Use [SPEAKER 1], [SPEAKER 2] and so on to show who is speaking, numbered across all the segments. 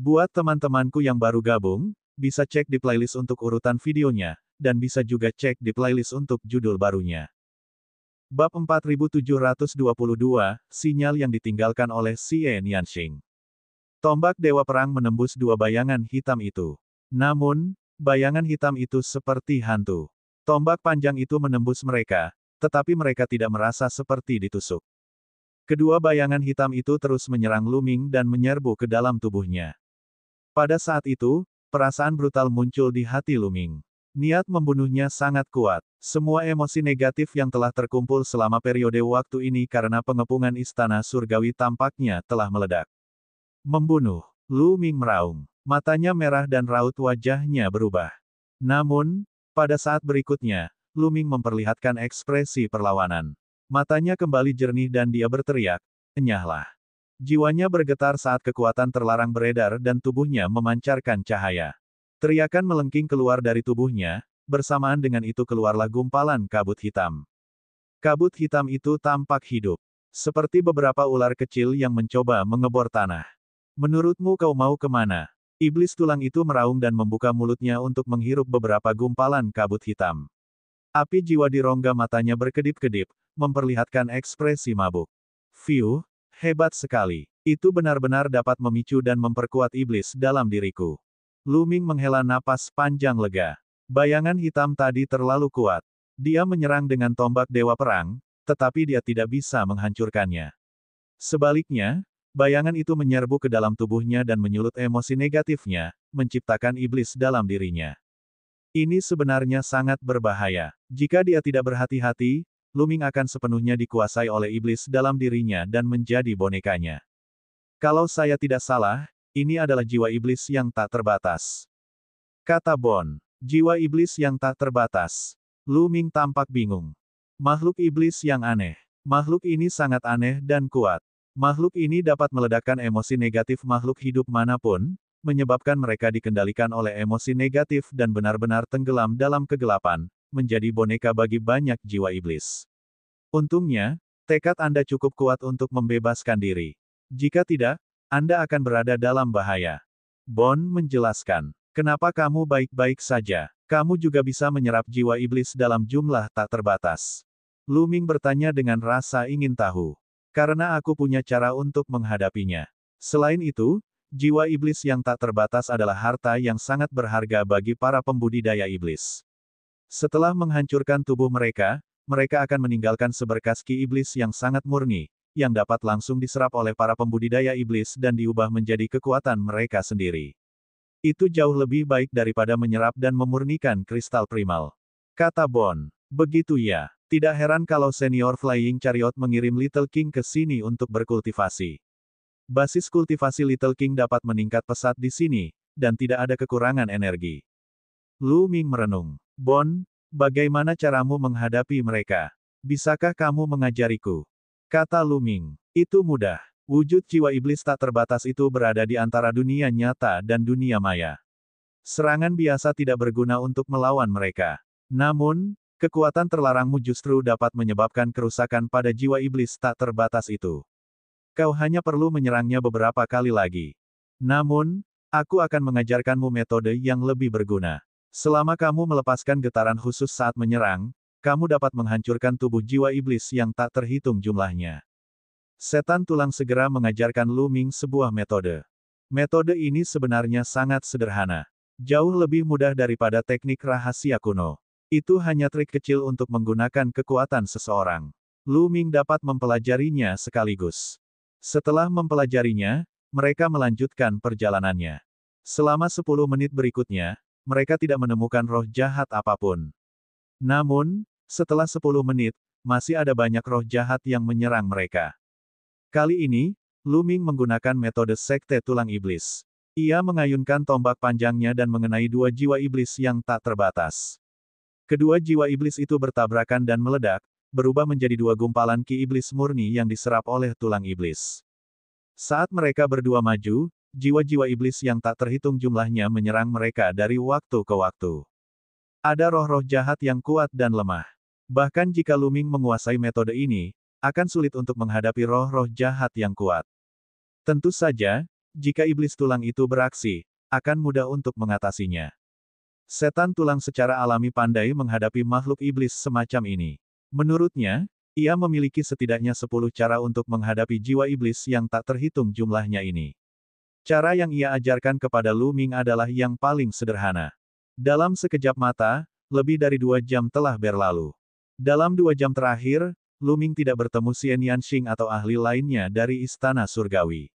[SPEAKER 1] Buat teman-temanku yang baru gabung, bisa cek di playlist untuk urutan videonya, dan bisa juga cek di playlist untuk judul barunya. Bab 4722, Sinyal yang ditinggalkan oleh Xie Nianxing. Tombak Dewa Perang menembus dua bayangan hitam itu. Namun, bayangan hitam itu seperti hantu. Tombak panjang itu menembus mereka, tetapi mereka tidak merasa seperti ditusuk. Kedua bayangan hitam itu terus menyerang Lu Ming dan menyerbu ke dalam tubuhnya. Pada saat itu, perasaan brutal muncul di hati Lu Ming. Niat membunuhnya sangat kuat. Semua emosi negatif yang telah terkumpul selama periode waktu ini karena pengepungan istana surgawi tampaknya telah meledak. Membunuh. Lu Ming meraung. Matanya merah dan raut wajahnya berubah. Namun, pada saat berikutnya, Lu Ming memperlihatkan ekspresi perlawanan. Matanya kembali jernih dan dia berteriak, "Enyahlah." Jiwanya bergetar saat kekuatan terlarang beredar dan tubuhnya memancarkan cahaya. Teriakan melengking keluar dari tubuhnya, bersamaan dengan itu keluarlah gumpalan kabut hitam. Kabut hitam itu tampak hidup. Seperti beberapa ular kecil yang mencoba mengebor tanah. "Menurutmu kau mau kemana?" Iblis tulang itu meraung dan membuka mulutnya untuk menghirup beberapa gumpalan kabut hitam. Api jiwa di rongga matanya berkedip-kedip, memperlihatkan ekspresi mabuk. "Fiuh, hebat sekali. Itu benar-benar dapat memicu dan memperkuat iblis dalam diriku." Lu Ming menghela napas panjang lega. Bayangan hitam tadi terlalu kuat. Dia menyerang dengan tombak Dewa Perang, tetapi dia tidak bisa menghancurkannya. Sebaliknya, bayangan itu menyerbu ke dalam tubuhnya dan menyulut emosi negatifnya, menciptakan iblis dalam dirinya. Ini sebenarnya sangat berbahaya. Jika dia tidak berhati-hati, Lu Ming akan sepenuhnya dikuasai oleh iblis dalam dirinya dan menjadi bonekanya. "Kalau saya tidak salah, ini adalah jiwa iblis yang tak terbatas," kata Bon. Jiwa iblis yang tak terbatas. Lu Ming tampak bingung. Makhluk iblis yang aneh. Makhluk ini sangat aneh dan kuat. Makhluk ini dapat meledakkan emosi negatif makhluk hidup manapun, menyebabkan mereka dikendalikan oleh emosi negatif dan benar-benar tenggelam dalam kegelapan, menjadi boneka bagi banyak jiwa iblis. Untungnya, tekad Anda cukup kuat untuk membebaskan diri. Jika tidak, Anda akan berada dalam bahaya. Bon menjelaskan. "Kenapa kamu baik-baik saja? Kamu juga bisa menyerap jiwa iblis dalam jumlah tak terbatas." Lu Ming bertanya dengan rasa ingin tahu. "Karena aku punya cara untuk menghadapinya. Selain itu, jiwa iblis yang tak terbatas adalah harta yang sangat berharga bagi para pembudidaya iblis. Setelah menghancurkan tubuh mereka, mereka akan meninggalkan seberkas ki iblis yang sangat murni, yang dapat langsung diserap oleh para pembudidaya iblis dan diubah menjadi kekuatan mereka sendiri. Itu jauh lebih baik daripada menyerap dan memurnikan kristal primal," kata Bon. "Begitu ya. Tidak heran kalau Senior Flying Chariot mengirim Little King ke sini untuk berkultivasi. Basis kultivasi Little King dapat meningkat pesat di sini, dan tidak ada kekurangan energi." Lu Ming merenung. "Bon, bagaimana caramu menghadapi mereka? Bisakah kamu mengajariku?" kata Lu Ming. "Itu mudah. Wujud jiwa iblis tak terbatas itu berada di antara dunia nyata dan dunia maya. Serangan biasa tidak berguna untuk melawan mereka. Namun, kekuatan terlarangmu justru dapat menyebabkan kerusakan pada jiwa iblis tak terbatas itu. Kau hanya perlu menyerangnya beberapa kali lagi. Namun, aku akan mengajarkanmu metode yang lebih berguna. Selama kamu melepaskan getaran khusus saat menyerang, kamu dapat menghancurkan tubuh jiwa iblis yang tak terhitung jumlahnya." Setan tulang segera mengajarkan Lu Ming sebuah metode. Metode ini sebenarnya sangat sederhana. Jauh lebih mudah daripada teknik rahasia kuno. Itu hanya trik kecil untuk menggunakan kekuatan seseorang. Lu Ming dapat mempelajarinya sekaligus. Setelah mempelajarinya, mereka melanjutkan perjalanannya. Selama 10 menit berikutnya, mereka tidak menemukan roh jahat apapun. Namun, setelah 10 menit, masih ada banyak roh jahat yang menyerang mereka. Kali ini, Lu Ming menggunakan metode sekte tulang iblis. Ia mengayunkan tombak panjangnya dan mengenai dua jiwa iblis yang tak terbatas. Kedua jiwa iblis itu bertabrakan dan meledak, berubah menjadi dua gumpalan ki iblis murni yang diserap oleh tulang iblis. Saat mereka berdua maju, jiwa-jiwa iblis yang tak terhitung jumlahnya menyerang mereka dari waktu ke waktu. Ada roh-roh jahat yang kuat dan lemah. Bahkan jika Lu Ming menguasai metode ini, akan sulit untuk menghadapi roh-roh jahat yang kuat. Tentu saja, jika iblis tulang itu beraksi, akan mudah untuk mengatasinya. Setan tulang secara alami pandai menghadapi makhluk iblis semacam ini. Menurutnya, ia memiliki setidaknya 10 cara untuk menghadapi jiwa iblis yang tak terhitung jumlahnya ini. Cara yang ia ajarkan kepada Lu Ming adalah yang paling sederhana. Dalam sekejap mata, lebih dari 2 jam telah berlalu. Dalam 2 jam terakhir, Lu Ming tidak bertemu Xian Yanxing atau ahli lainnya dari Istana Surgawi.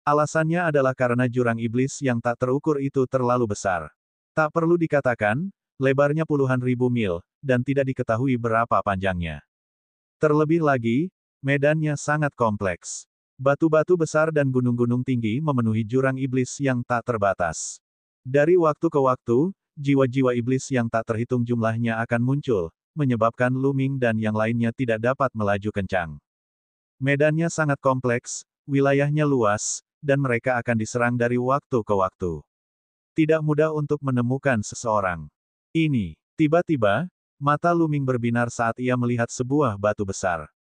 [SPEAKER 1] Alasannya adalah karena jurang iblis yang tak terukur itu terlalu besar. Tak perlu dikatakan, lebarnya puluhan ribu mil, dan tidak diketahui berapa panjangnya. Terlebih lagi, medannya sangat kompleks. Batu-batu besar dan gunung-gunung tinggi memenuhi jurang iblis yang tak terbatas. Dari waktu ke waktu, jiwa-jiwa iblis yang tak terhitung jumlahnya akan muncul, menyebabkan Lu Ming dan yang lainnya tidak dapat melaju kencang. Medannya sangat kompleks, wilayahnya luas, dan mereka akan diserang dari waktu ke waktu. Tidak mudah untuk menemukan seseorang. Ini, tiba-tiba, mata Lu Ming berbinar saat ia melihat sebuah batu besar.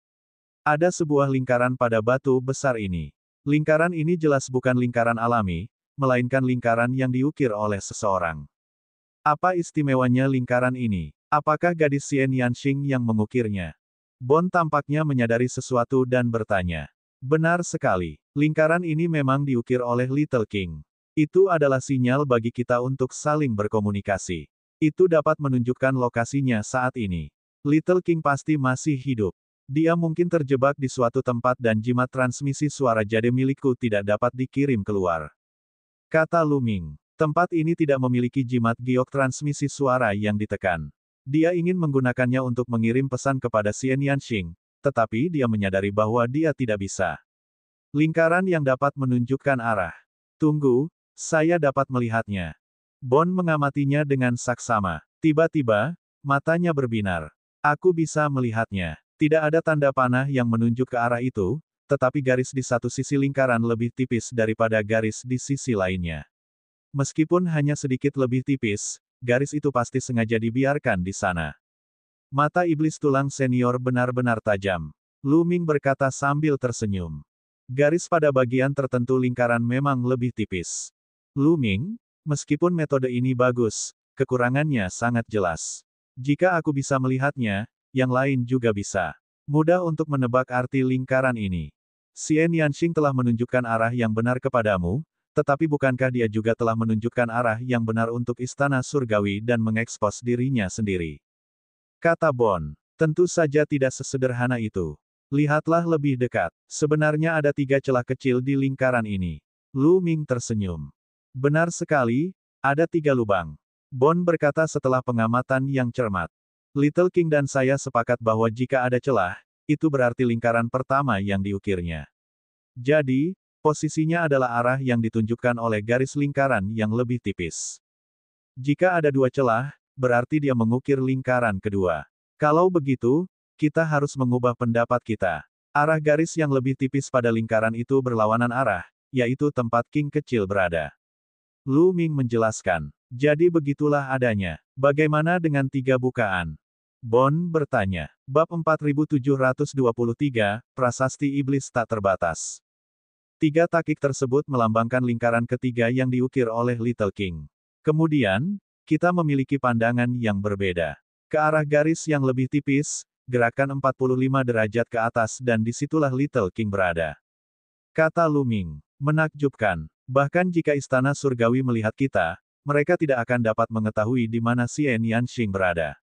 [SPEAKER 1] Ada sebuah lingkaran pada batu besar ini. Lingkaran ini jelas bukan lingkaran alami, melainkan lingkaran yang diukir oleh seseorang. Apa istimewanya lingkaran ini? Apakah gadis Xian Yanxing yang mengukirnya? Bon tampaknya menyadari sesuatu dan bertanya. Benar sekali, lingkaran ini memang diukir oleh Little King. Itu adalah sinyal bagi kita untuk saling berkomunikasi. Itu dapat menunjukkan lokasinya saat ini. Little King pasti masih hidup. Dia mungkin terjebak di suatu tempat dan jimat transmisi suara jade milikku tidak dapat dikirim keluar. Kata Lu Ming. Tempat ini tidak memiliki jimat giok transmisi suara yang ditekan. Dia ingin menggunakannya untuk mengirim pesan kepada Xian Yanxing, tetapi dia menyadari bahwa dia tidak bisa. Lingkaran yang dapat menunjukkan arah. Tunggu, saya dapat melihatnya. Bon mengamatinya dengan saksama. Tiba-tiba, matanya berbinar. Aku bisa melihatnya. Tidak ada tanda panah yang menunjuk ke arah itu, tetapi garis di satu sisi lingkaran lebih tipis daripada garis di sisi lainnya. Meskipun hanya sedikit lebih tipis, garis itu pasti sengaja dibiarkan di sana. Mata iblis tulang senior benar-benar tajam. Lu Ming berkata sambil tersenyum. Garis pada bagian tertentu lingkaran memang lebih tipis. Lu Ming, meskipun metode ini bagus, kekurangannya sangat jelas. Jika aku bisa melihatnya, yang lain juga bisa. Mudah untuk menebak arti lingkaran ini. Xian Yanxing telah menunjukkan arah yang benar kepadamu, tetapi bukankah dia juga telah menunjukkan arah yang benar untuk Istana Surgawi dan mengekspos dirinya sendiri? Kata Bon. Tentu saja tidak sesederhana itu. Lihatlah lebih dekat. Sebenarnya ada 3 celah kecil di lingkaran ini. Lu Ming tersenyum. Benar sekali, ada 3 lubang. Bon berkata setelah pengamatan yang cermat. Little King dan saya sepakat bahwa jika ada celah, itu berarti lingkaran pertama yang diukirnya. Jadi, posisinya adalah arah yang ditunjukkan oleh garis lingkaran yang lebih tipis. Jika ada 2 celah, berarti dia mengukir lingkaran kedua. Kalau begitu, kita harus mengubah pendapat kita. Arah garis yang lebih tipis pada lingkaran itu berlawanan arah, yaitu tempat King kecil berada. Lu Ming menjelaskan. Jadi begitulah adanya. Bagaimana dengan 3 bukaan? Bon bertanya. Bab 4723, Prasasti Iblis Tak Terbatas. 3 takik tersebut melambangkan lingkaran ketiga yang diukir oleh Little King. Kemudian, kita memiliki pandangan yang berbeda. Ke arah garis yang lebih tipis, gerakan 45 derajat ke atas dan disitulah Little King berada. Kata Lu Ming. Menakjubkan. Bahkan jika Istana Surgawi melihat kita, mereka tidak akan dapat mengetahui di mana Xian Yanxing berada.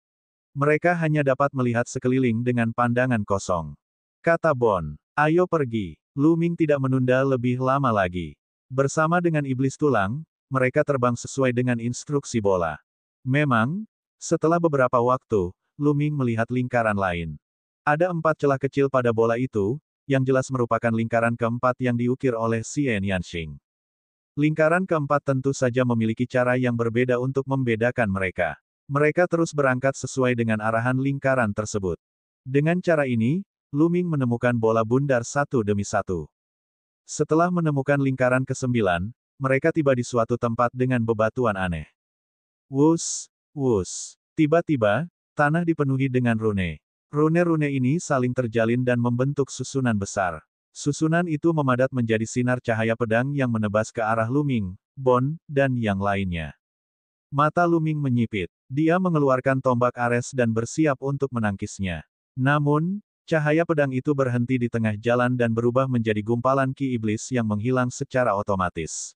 [SPEAKER 1] Mereka hanya dapat melihat sekeliling dengan pandangan kosong. Kata Bon. Ayo pergi. Lu Ming tidak menunda lebih lama lagi. Bersama dengan iblis tulang, mereka terbang sesuai dengan instruksi bola. Memang, setelah beberapa waktu, Lu Ming melihat lingkaran lain. Ada 4 celah kecil pada bola itu, yang jelas merupakan lingkaran keempat yang diukir oleh Xian Yanxing. Lingkaran keempat tentu saja memiliki cara yang berbeda untuk membedakan mereka. Mereka terus berangkat sesuai dengan arahan lingkaran tersebut. Dengan cara ini, Lu Ming menemukan bola bundar satu demi satu. Setelah menemukan lingkaran ke-9, mereka tiba di suatu tempat dengan bebatuan aneh. Wus, wus. Tiba-tiba, tanah dipenuhi dengan rune. Rune-rune ini saling terjalin dan membentuk susunan besar. Susunan itu memadat menjadi sinar cahaya pedang yang menebas ke arah Lu Ming, Bon, dan yang lainnya. Mata Lu Ming menyipit. Dia mengeluarkan tombak Ares dan bersiap untuk menangkisnya. Namun, cahaya pedang itu berhenti di tengah jalan dan berubah menjadi gumpalan ki iblis yang menghilang secara otomatis.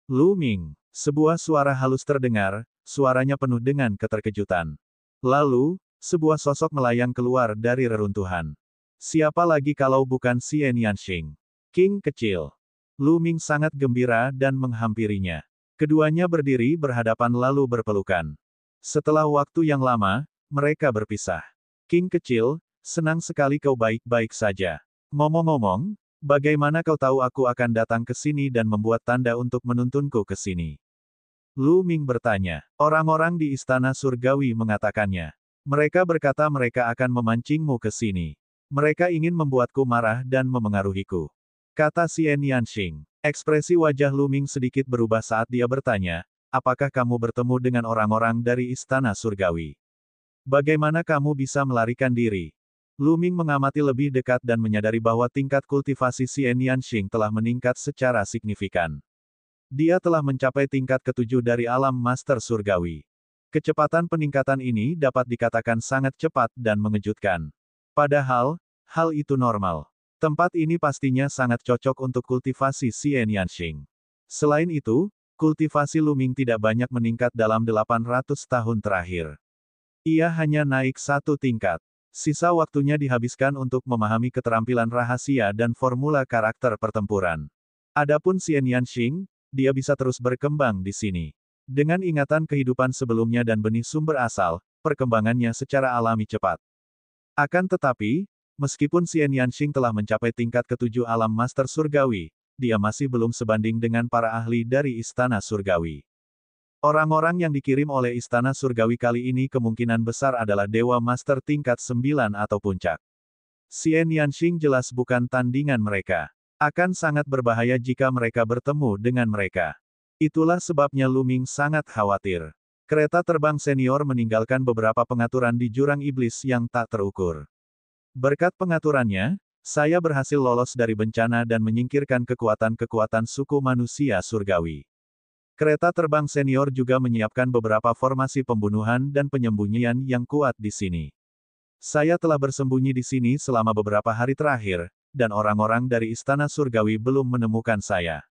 [SPEAKER 1] Lu Ming. Sebuah suara halus terdengar, suaranya penuh dengan keterkejutan. Lalu, sebuah sosok melayang keluar dari reruntuhan. Siapa lagi kalau bukan Xian Yanxing? King kecil. Lu Ming sangat gembira dan menghampirinya. Keduanya berdiri berhadapan lalu berpelukan. Setelah waktu yang lama, mereka berpisah. King kecil, senang sekali kau baik-baik saja. Ngomong-ngomong, bagaimana kau tahu aku akan datang ke sini dan membuat tanda untuk menuntunku ke sini? Lu Ming bertanya. Orang-orang di Istana Surgawi mengatakannya. Mereka berkata mereka akan memancingmu ke sini. Mereka ingin membuatku marah dan memengaruhiku. Kata Xian Yanxing. Ekspresi wajah Lu Ming sedikit berubah saat dia bertanya, apakah kamu bertemu dengan orang-orang dari Istana Surgawi? Bagaimana kamu bisa melarikan diri? Lu Ming mengamati lebih dekat dan menyadari bahwa tingkat kultivasi Xian Yanxing telah meningkat secara signifikan. Dia telah mencapai tingkat ke-7 dari alam Master Surgawi. Kecepatan peningkatan ini dapat dikatakan sangat cepat dan mengejutkan. Padahal, hal itu normal. Tempat ini pastinya sangat cocok untuk kultivasi Xian Yanxing. Selain itu, kultivasi Lu Ming tidak banyak meningkat dalam 800 tahun terakhir. Ia hanya naik satu tingkat. Sisa waktunya dihabiskan untuk memahami keterampilan rahasia dan formula karakter pertempuran. Adapun Xian Yanxing, dia bisa terus berkembang di sini. Dengan ingatan kehidupan sebelumnya dan benih sumber asal, perkembangannya secara alami cepat. Akan tetapi, meskipun Xian Yanxing telah mencapai tingkat ke-7 alam Master Surgawi, dia masih belum sebanding dengan para ahli dari Istana Surgawi. Orang-orang yang dikirim oleh Istana Surgawi kali ini kemungkinan besar adalah Dewa Master tingkat 9 atau puncak. Xian Yanxing jelas bukan tandingan mereka. Akan sangat berbahaya jika mereka bertemu dengan mereka. Itulah sebabnya Lu Ming sangat khawatir. Kereta terbang senior meninggalkan beberapa pengaturan di jurang iblis yang tak terukur. Berkat pengaturannya, saya berhasil lolos dari bencana dan menyingkirkan kekuatan-kekuatan suku manusia surgawi. Kereta terbang senior juga menyiapkan beberapa formasi pembunuhan dan penyembunyian yang kuat di sini. Saya telah bersembunyi di sini selama beberapa hari terakhir, dan orang-orang dari Istana Surgawi belum menemukan saya.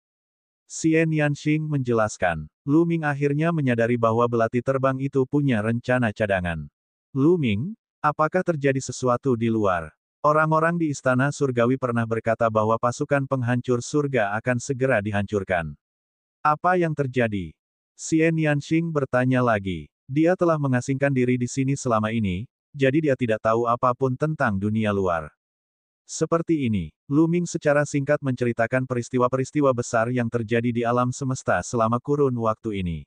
[SPEAKER 1] Xian Yanxing menjelaskan. Lu Ming akhirnya menyadari bahwa belati terbang itu punya rencana cadangan. Lu Ming, apakah terjadi sesuatu di luar? Orang-orang di Istana Surgawi pernah berkata bahwa pasukan penghancur surga akan segera dihancurkan. Apa yang terjadi? Xian Yanxing bertanya lagi. Dia telah mengasingkan diri di sini selama ini, jadi dia tidak tahu apapun tentang dunia luar. Seperti ini, Lu Ming secara singkat menceritakan peristiwa-peristiwa besar yang terjadi di alam semesta selama kurun waktu ini.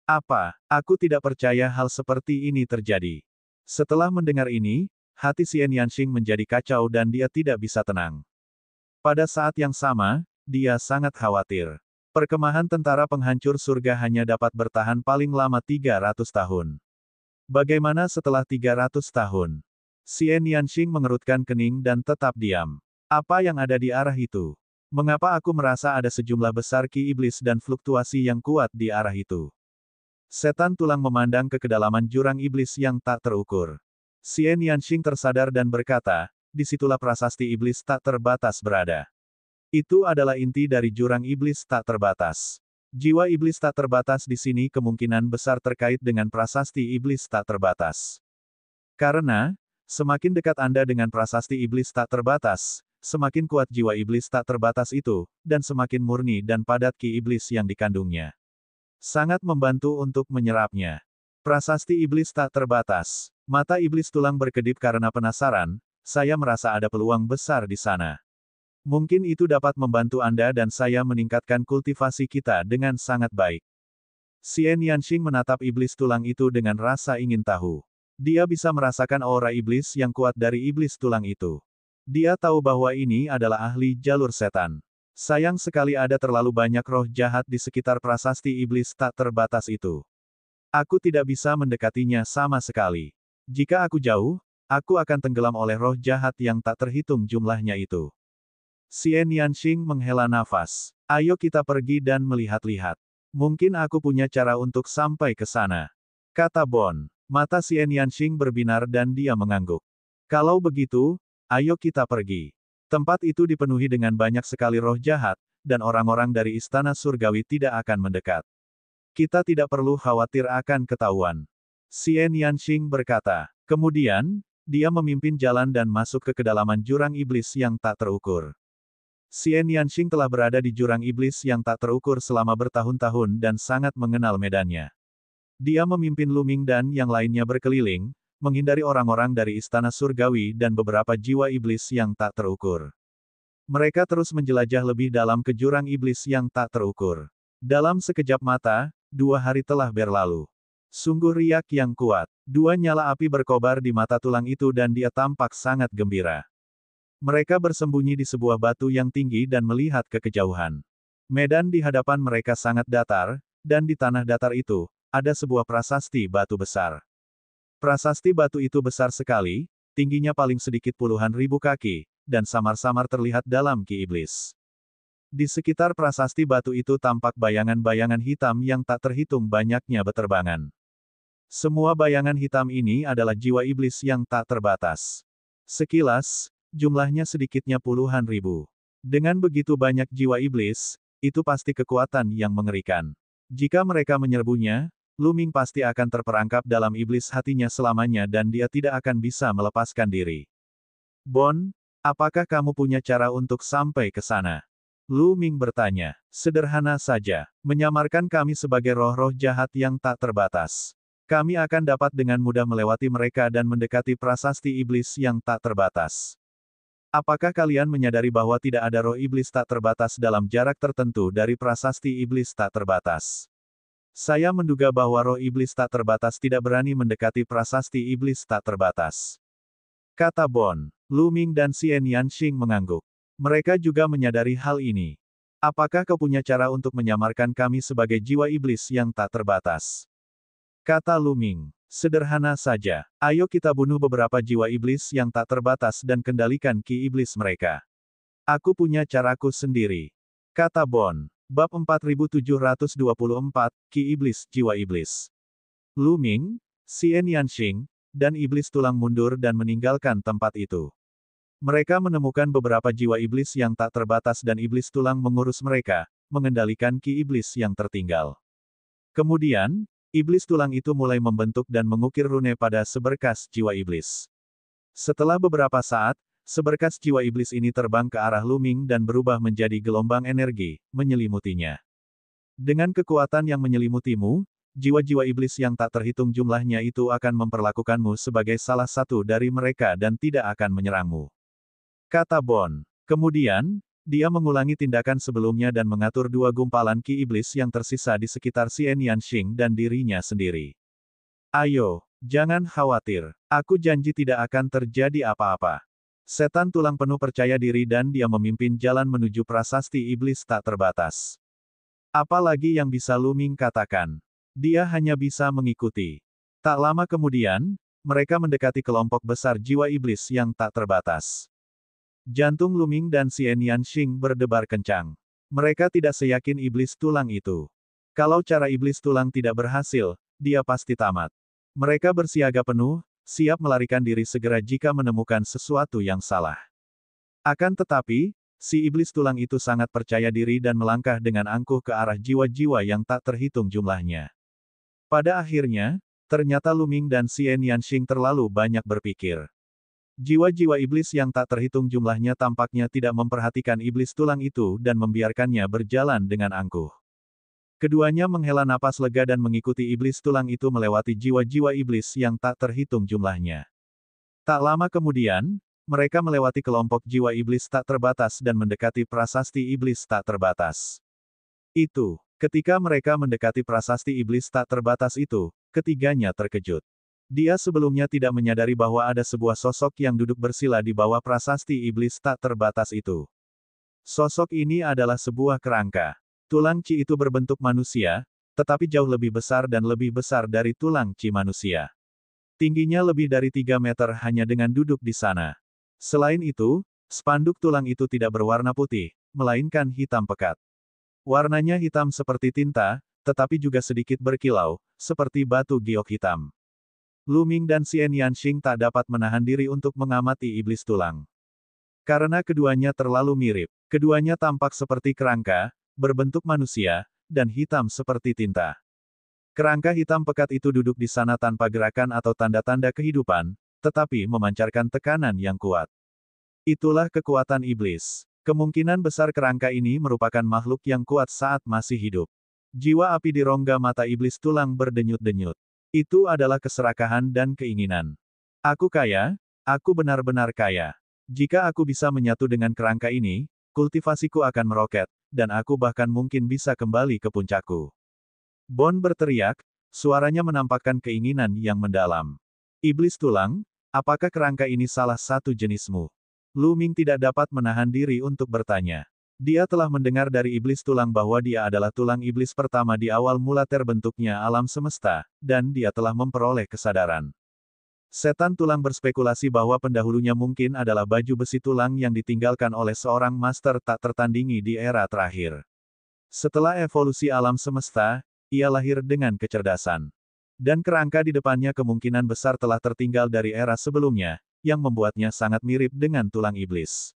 [SPEAKER 1] Apa? Aku tidak percaya hal seperti ini terjadi. Setelah mendengar ini, hati Xian Yanxing menjadi kacau dan dia tidak bisa tenang. Pada saat yang sama, dia sangat khawatir. Perkemahan tentara penghancur surga hanya dapat bertahan paling lama 300 tahun. Bagaimana setelah 300 tahun? Xian Yanxing mengerutkan kening dan tetap diam. Apa yang ada di arah itu? Mengapa aku merasa ada sejumlah besar ki iblis dan fluktuasi yang kuat di arah itu? Setan tulang memandang ke kedalaman jurang iblis yang tak terukur. Xian Yanxing tersadar dan berkata, disitulah prasasti iblis tak terbatas berada. Itu adalah inti dari jurang iblis tak terbatas. Jiwa iblis tak terbatas di sini kemungkinan besar terkait dengan prasasti iblis tak terbatas. Karena, semakin dekat Anda dengan prasasti iblis tak terbatas, semakin kuat jiwa iblis tak terbatas itu, dan semakin murni dan padat ki iblis yang dikandungnya. Sangat membantu untuk menyerapnya. Prasasti iblis tak terbatas. Mata iblis tulang berkedip karena penasaran, saya merasa ada peluang besar di sana. Mungkin itu dapat membantu Anda dan saya meningkatkan kultivasi kita dengan sangat baik. Xian Yanxing menatap iblis tulang itu dengan rasa ingin tahu. Dia bisa merasakan aura iblis yang kuat dari iblis tulang itu. Dia tahu bahwa ini adalah ahli jalur setan. Sayang sekali ada terlalu banyak roh jahat di sekitar prasasti iblis tak terbatas itu. Aku tidak bisa mendekatinya sama sekali. Jika aku jauh, aku akan tenggelam oleh roh jahat yang tak terhitung jumlahnya itu. Xian Yanxing menghela nafas. Ayo kita pergi dan melihat-lihat. Mungkin aku punya cara untuk sampai ke sana. Kata Bon. Mata Xian Yanxing berbinar dan dia mengangguk. Kalau begitu, ayo kita pergi. Tempat itu dipenuhi dengan banyak sekali roh jahat, dan orang-orang dari Istana Surgawi tidak akan mendekat. Kita tidak perlu khawatir akan ketahuan. Xian Yanxing berkata. Kemudian, dia memimpin jalan dan masuk ke kedalaman jurang iblis yang tak terukur. Xian Yanxing telah berada di jurang iblis yang tak terukur selama bertahun-tahun dan sangat mengenal medannya. Dia memimpin Lu Ming dan yang lainnya berkeliling, menghindari orang-orang dari Istana Surgawi dan beberapa jiwa iblis yang tak terukur. Mereka terus menjelajah lebih dalam ke jurang iblis yang tak terukur. Dalam sekejap mata, 2 hari telah berlalu. Sungguh riak yang kuat. 2 nyala api berkobar di mata tulang itu dan dia tampak sangat gembira. Mereka bersembunyi di sebuah batu yang tinggi dan melihat ke kejauhan. Medan di hadapan mereka sangat datar, dan di tanah datar itu, ada sebuah prasasti batu besar. Prasasti batu itu besar sekali, tingginya paling sedikit puluhan ribu kaki, dan samar-samar terlihat dalam ki iblis. Di sekitar prasasti batu itu tampak bayangan-bayangan hitam yang tak terhitung banyaknya beterbangan. Semua bayangan hitam ini adalah jiwa iblis yang tak terbatas. Sekilas, jumlahnya sedikitnya puluhan ribu. Dengan begitu banyak jiwa iblis, itu pasti kekuatan yang mengerikan. Jika mereka menyerbunya, Lu Ming pasti akan terperangkap dalam iblis hatinya selamanya dan dia tidak akan bisa melepaskan diri. Bon, apakah kamu punya cara untuk sampai ke sana? Lu Ming bertanya. Sederhana saja, menyamarkan kami sebagai roh-roh jahat yang tak terbatas. Kami akan dapat dengan mudah melewati mereka dan mendekati prasasti iblis yang tak terbatas. Apakah kalian menyadari bahwa tidak ada roh iblis tak terbatas dalam jarak tertentu dari prasasti iblis tak terbatas? Saya menduga bahwa roh iblis tak terbatas tidak berani mendekati prasasti iblis tak terbatas. Kata Bon. Lu Ming dan Xian Yanxing mengangguk. Mereka juga menyadari hal ini. Apakah kau punya cara untuk menyamarkan kami sebagai jiwa iblis yang tak terbatas? Kata Lu Ming. Sederhana saja. Ayo kita bunuh beberapa jiwa iblis yang tak terbatas dan kendalikan ki iblis mereka. Aku punya caraku sendiri. Kata Bon. Bab 4724, Ki Iblis Jiwa Iblis. Lu Ming, Xian Yanxing, dan iblis tulang mundur dan meninggalkan tempat itu. Mereka menemukan beberapa jiwa iblis yang tak terbatas dan iblis tulang mengurus mereka, mengendalikan ki iblis yang tertinggal. Kemudian, iblis tulang itu mulai membentuk dan mengukir rune pada seberkas jiwa iblis. Setelah beberapa saat, seberkas jiwa iblis ini terbang ke arah Lu Ming dan berubah menjadi gelombang energi, menyelimutinya. Dengan kekuatan yang menyelimutimu, jiwa-jiwa iblis yang tak terhitung jumlahnya itu akan memperlakukanmu sebagai salah satu dari mereka dan tidak akan menyerangmu. Kata Bon. Kemudian, dia mengulangi tindakan sebelumnya dan mengatur 2 gumpalan ki iblis yang tersisa di sekitar Xian Yanxing dan dirinya sendiri. Ayo, jangan khawatir. Aku janji tidak akan terjadi apa-apa. Setan tulang penuh percaya diri dan dia memimpin jalan menuju prasasti iblis tak terbatas. Apalagi yang bisa Lu Ming katakan? Dia hanya bisa mengikuti. Tak lama kemudian, mereka mendekati kelompok besar jiwa iblis yang tak terbatas. Jantung Lu Ming dan Xian Yanxing berdebar kencang. Mereka tidak seyakin iblis tulang itu. Kalau cara iblis tulang tidak berhasil, dia pasti tamat. Mereka bersiaga penuh, siap melarikan diri segera jika menemukan sesuatu yang salah. Akan tetapi, si iblis tulang itu sangat percaya diri dan melangkah dengan angkuh ke arah jiwa-jiwa yang tak terhitung jumlahnya. Pada akhirnya, ternyata Lu Ming dan Xian Yanxing terlalu banyak berpikir. Jiwa-jiwa iblis yang tak terhitung jumlahnya tampaknya tidak memperhatikan iblis tulang itu dan membiarkannya berjalan dengan angkuh. Keduanya menghela napas lega dan mengikuti iblis tulang itu melewati jiwa-jiwa iblis yang tak terhitung jumlahnya. Tak lama kemudian, mereka melewati kelompok jiwa iblis tak terbatas dan mendekati prasasti iblis tak terbatas. Ketika mereka mendekati prasasti iblis tak terbatas itu, ketiganya terkejut. Dia sebelumnya tidak menyadari bahwa ada sebuah sosok yang duduk bersila di bawah prasasti iblis tak terbatas itu. Sosok ini adalah sebuah kerangka. Tulang Qi itu berbentuk manusia, tetapi jauh lebih besar dan lebih besar dari tulang Qi manusia. Tingginya lebih dari 3 meter hanya dengan duduk di sana. Selain itu, Spanduk tulang itu tidak berwarna putih, melainkan hitam pekat. Warnanya hitam seperti tinta, tetapi juga sedikit berkilau, seperti batu giok hitam. Lu Ming dan Xian Yanxing tak dapat menahan diri untuk mengamati iblis tulang. Karena keduanya terlalu mirip, keduanya tampak seperti kerangka, berbentuk manusia, dan hitam seperti tinta. Kerangka hitam pekat itu duduk di sana tanpa gerakan atau tanda-tanda kehidupan, tetapi memancarkan tekanan yang kuat. Itulah kekuatan iblis. Kemungkinan besar kerangka ini merupakan makhluk yang kuat saat masih hidup. Jiwa api di rongga mata iblis tulang berdenyut-denyut. Itu adalah keserakahan dan keinginan. Aku kaya, aku benar-benar kaya. Jika aku bisa menyatu dengan kerangka ini, kultivasiku akan meroket, dan aku bahkan mungkin bisa kembali ke puncakku. Bon berteriak, suaranya menampakkan keinginan yang mendalam. Iblis tulang, apakah kerangka ini salah satu jenismu? Lu Ming tidak dapat menahan diri untuk bertanya. Dia telah mendengar dari iblis tulang bahwa dia adalah tulang iblis pertama di awal mula terbentuknya alam semesta, dan dia telah memperoleh kesadaran. Setan tulang berspekulasi bahwa pendahulunya mungkin adalah baju besi tulang yang ditinggalkan oleh seorang master tak tertandingi di era terakhir. Setelah evolusi alam semesta, ia lahir dengan kecerdasan. Dan kerangka di depannya kemungkinan besar telah tertinggal dari era sebelumnya, yang membuatnya sangat mirip dengan tulang iblis.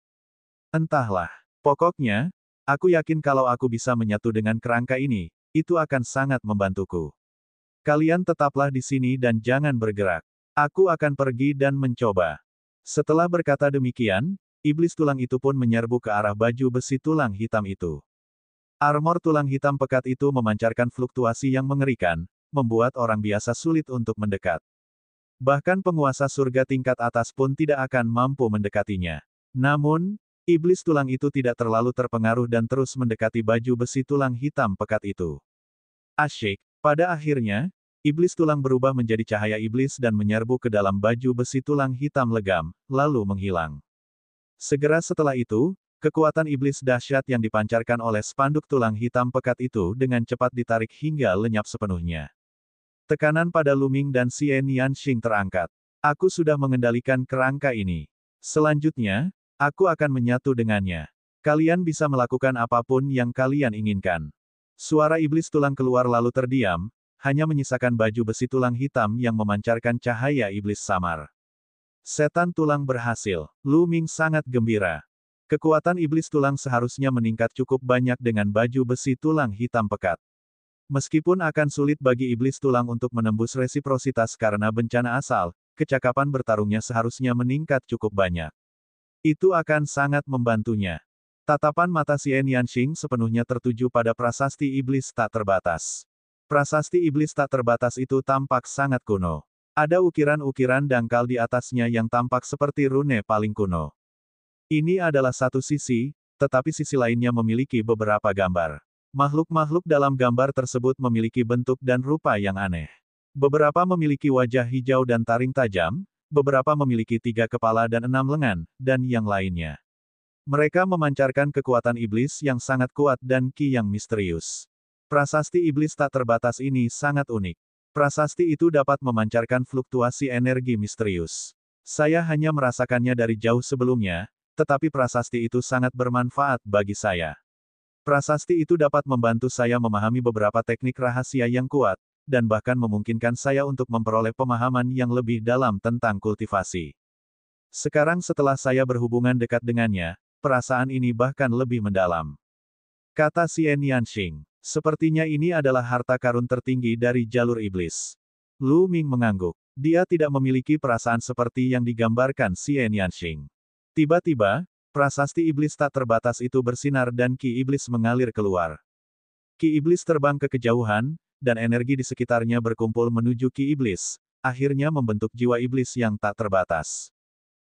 [SPEAKER 1] Entahlah. Pokoknya, aku yakin kalau aku bisa menyatu dengan kerangka ini, itu akan sangat membantuku. Kalian tetaplah di sini dan jangan bergerak. Aku akan pergi dan mencoba. Setelah berkata demikian, iblis tulang itu pun menyerbu ke arah baju besi tulang hitam itu. Armor tulang hitam pekat itu memancarkan fluktuasi yang mengerikan, membuat orang biasa sulit untuk mendekat. Bahkan penguasa surga tingkat atas pun tidak akan mampu mendekatinya. Namun, iblis tulang itu tidak terlalu terpengaruh dan terus mendekati baju besi tulang hitam pekat itu. Asyik, pada akhirnya, iblis tulang berubah menjadi cahaya iblis dan menyerbu ke dalam baju besi tulang hitam legam, lalu menghilang. Segera setelah itu, kekuatan iblis dahsyat yang dipancarkan oleh spanduk tulang hitam pekat itu dengan cepat ditarik hingga lenyap sepenuhnya. Tekanan pada Lu Ming dan Xian Yanxing terangkat. Aku sudah mengendalikan kerangka ini. Selanjutnya, aku akan menyatu dengannya. Kalian bisa melakukan apapun yang kalian inginkan. Suara iblis tulang keluar lalu terdiam, hanya menyisakan baju besi tulang hitam yang memancarkan cahaya iblis samar. Setan tulang berhasil. Lu Ming sangat gembira. Kekuatan iblis tulang seharusnya meningkat cukup banyak dengan baju besi tulang hitam pekat. Meskipun akan sulit bagi iblis tulang untuk menembus resiprositas karena bencana asal, kecakapan bertarungnya seharusnya meningkat cukup banyak. Itu akan sangat membantunya. Tatapan mata Xian Yanxing sepenuhnya tertuju pada prasasti iblis tak terbatas. Prasasti iblis tak terbatas itu tampak sangat kuno. Ada ukiran-ukiran dangkal di atasnya yang tampak seperti rune paling kuno. Ini adalah satu sisi, tetapi sisi lainnya memiliki beberapa gambar. Makhluk-makhluk dalam gambar tersebut memiliki bentuk dan rupa yang aneh. Beberapa memiliki wajah hijau dan taring tajam, beberapa memiliki 3 kepala dan 6 lengan, dan yang lainnya. Mereka memancarkan kekuatan iblis yang sangat kuat dan ki yang misterius. Prasasti iblis tak terbatas ini sangat unik. Prasasti itu dapat memancarkan fluktuasi energi misterius. Saya hanya merasakannya dari jauh sebelumnya, tetapi prasasti itu sangat bermanfaat bagi saya. Prasasti itu dapat membantu saya memahami beberapa teknik rahasia yang kuat, dan bahkan memungkinkan saya untuk memperoleh pemahaman yang lebih dalam tentang kultivasi. Sekarang setelah saya berhubungan dekat dengannya, perasaan ini bahkan lebih mendalam. Kata Xian Yanxing, sepertinya ini adalah harta karun tertinggi dari jalur iblis. Lu Ming mengangguk. Dia tidak memiliki perasaan seperti yang digambarkan Xian Yanxing. Tiba-tiba, prasasti iblis tak terbatas itu bersinar dan ki iblis mengalir keluar. Ki iblis terbang ke kejauhan, dan energi di sekitarnya berkumpul menuju ki iblis, akhirnya membentuk jiwa iblis yang tak terbatas.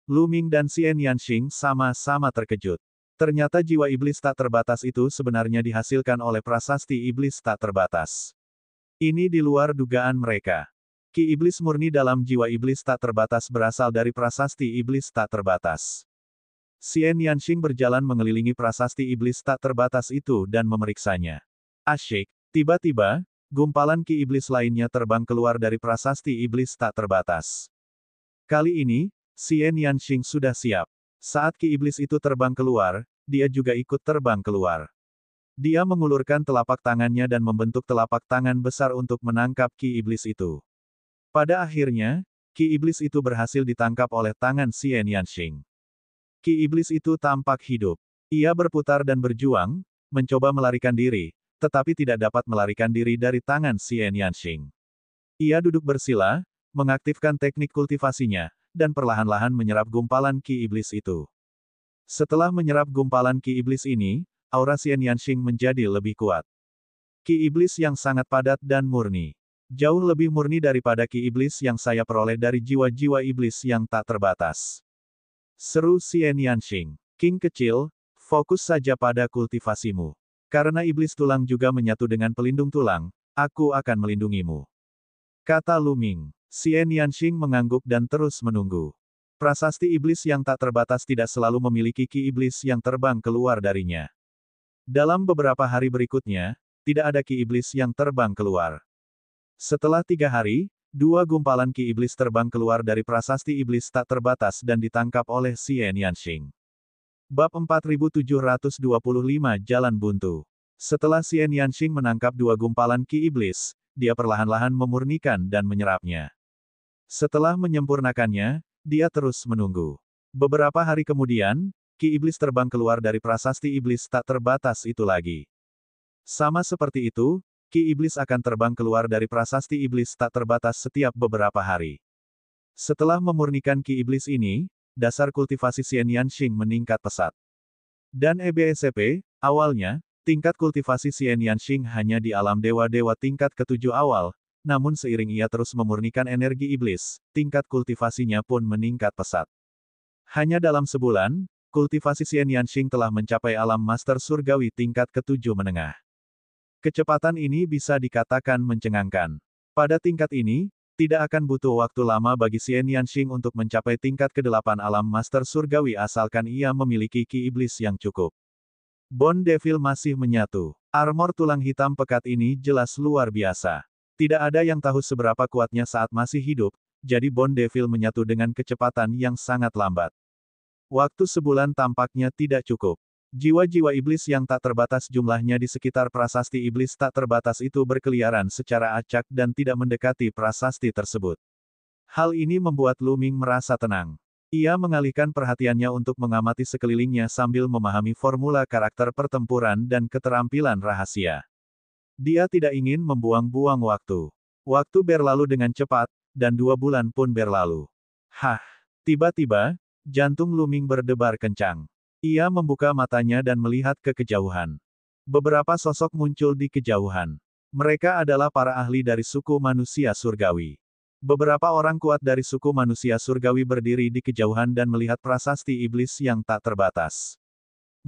[SPEAKER 1] Lu Ming dan Xian Yanxing sama-sama terkejut. Ternyata jiwa iblis tak terbatas itu sebenarnya dihasilkan oleh prasasti iblis tak terbatas. Ini di luar dugaan mereka. Ki iblis murni dalam jiwa iblis tak terbatas berasal dari prasasti iblis tak terbatas. Xian Yanxing berjalan mengelilingi prasasti iblis tak terbatas itu dan memeriksanya. Asyik, tiba-tiba, gumpalan ki iblis lainnya terbang keluar dari prasasti iblis tak terbatas. Kali ini, Xian Yanxing sudah siap. Saat ki iblis itu terbang keluar, dia juga ikut terbang keluar. Dia mengulurkan telapak tangannya dan membentuk telapak tangan besar untuk menangkap ki iblis itu. Pada akhirnya, ki iblis itu berhasil ditangkap oleh tangan Xian Yanxing. Ki iblis itu tampak hidup. Ia berputar dan berjuang, mencoba melarikan diri, tetapi tidak dapat melarikan diri dari tangan Xian Yanxing. Ia duduk bersila, mengaktifkan teknik kultivasinya, dan perlahan-lahan menyerap gumpalan ki iblis itu. Setelah menyerap gumpalan ki iblis ini, aura Xian Yanxing menjadi lebih kuat. Ki iblis yang sangat padat dan murni. Jauh lebih murni daripada ki iblis yang saya peroleh dari jiwa-jiwa iblis yang tak terbatas. Seru Xian Yanxing. King kecil, fokus saja pada kultivasimu. Karena iblis tulang juga menyatu dengan pelindung tulang, aku akan melindungimu. Kata Lu Ming. Xian Yanxing mengangguk dan terus menunggu. Prasasti iblis yang tak terbatas tidak selalu memiliki ki iblis yang terbang keluar darinya. Dalam beberapa hari berikutnya, tidak ada ki iblis yang terbang keluar. Setelah 3 hari, 2 gumpalan ki iblis terbang keluar dari prasasti iblis tak terbatas dan ditangkap oleh Xian Yanxing. Bab 4725 Jalan Buntu. Setelah Xian Yanxing menangkap 2 gumpalan ki iblis, dia perlahan-lahan memurnikan dan menyerapnya. Setelah menyempurnakannya, dia terus menunggu. Beberapa hari kemudian, ki iblis terbang keluar dari prasasti iblis tak terbatas itu lagi. Sama seperti itu, ki iblis akan terbang keluar dari prasasti iblis tak terbatas setiap beberapa hari. Setelah memurnikan ki iblis ini, dasar kultivasi Xian Yanxing meningkat pesat. Dan EBSCP, awalnya, tingkat kultivasi Xian Yanxing hanya di alam dewa-dewa tingkat ke-7 awal, namun seiring ia terus memurnikan energi iblis, tingkat kultivasinya pun meningkat pesat. Hanya dalam sebulan, kultivasi Xian Yanxing telah mencapai alam master surgawi tingkat ke-7 menengah. Kecepatan ini bisa dikatakan mencengangkan. Pada tingkat ini, tidak akan butuh waktu lama bagi Xian Yanxing untuk mencapai tingkat ke-8 alam master surgawi asalkan ia memiliki ki iblis yang cukup. Bone Devil masih menyatu. Armor tulang hitam pekat ini jelas luar biasa. Tidak ada yang tahu seberapa kuatnya saat masih hidup, jadi Bone Devil menyatu dengan kecepatan yang sangat lambat. Waktu sebulan tampaknya tidak cukup. Jiwa-jiwa iblis yang tak terbatas jumlahnya di sekitar prasasti iblis tak terbatas itu berkeliaran secara acak dan tidak mendekati prasasti tersebut. Hal ini membuat Lu Ming merasa tenang. Ia mengalihkan perhatiannya untuk mengamati sekelilingnya sambil memahami formula karakter pertempuran dan keterampilan rahasia. Dia tidak ingin membuang-buang waktu. Waktu berlalu dengan cepat, dan 2 bulan pun berlalu. Hah! Tiba-tiba, jantung Lu Ming berdebar kencang. Ia membuka matanya dan melihat ke kejauhan. Beberapa sosok muncul di kejauhan. Mereka adalah para ahli dari suku manusia surgawi. Beberapa orang kuat dari suku manusia surgawi berdiri di kejauhan dan melihat prasasti iblis yang tak terbatas.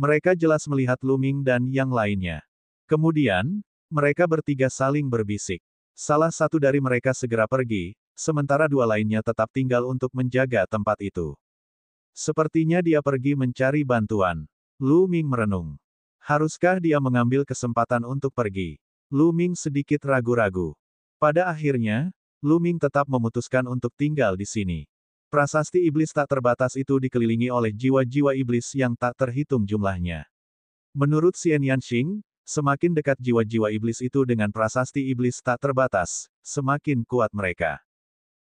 [SPEAKER 1] Mereka jelas melihat Lu Ming dan yang lainnya. Kemudian, mereka bertiga saling berbisik. Salah satu dari mereka segera pergi, sementara 2 lainnya tetap tinggal untuk menjaga tempat itu. Sepertinya dia pergi mencari bantuan. Lu Ming merenung. Haruskah dia mengambil kesempatan untuk pergi? Lu Ming sedikit ragu-ragu. Pada akhirnya, Lu Ming tetap memutuskan untuk tinggal di sini. Prasasti iblis tak terbatas itu dikelilingi oleh jiwa-jiwa iblis yang tak terhitung jumlahnya. Menurut Xian Yanxing, semakin dekat jiwa-jiwa iblis itu dengan prasasti iblis tak terbatas, semakin kuat mereka.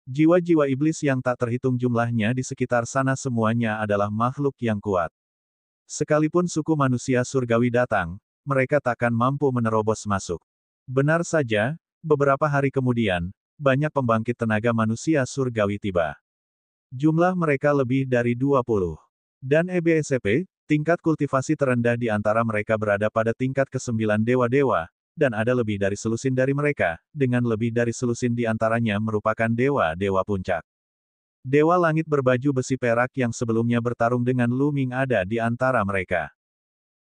[SPEAKER 1] Jiwa-jiwa iblis yang tak terhitung jumlahnya di sekitar sana semuanya adalah makhluk yang kuat. Sekalipun suku manusia surgawi datang, mereka takkan mampu menerobos masuk. Benar saja, beberapa hari kemudian, banyak pembangkit tenaga manusia surgawi tiba. Jumlah mereka lebih dari 20. Dan EBSCP, tingkat kultivasi terendah di antara mereka berada pada tingkat ke-9 dewa-dewa, dan ada lebih dari selusin dari mereka, dengan lebih dari selusin di antaranya merupakan dewa-dewa puncak. Dewa langit berbaju besi perak yang sebelumnya bertarung dengan Lu Ming ada di antara mereka.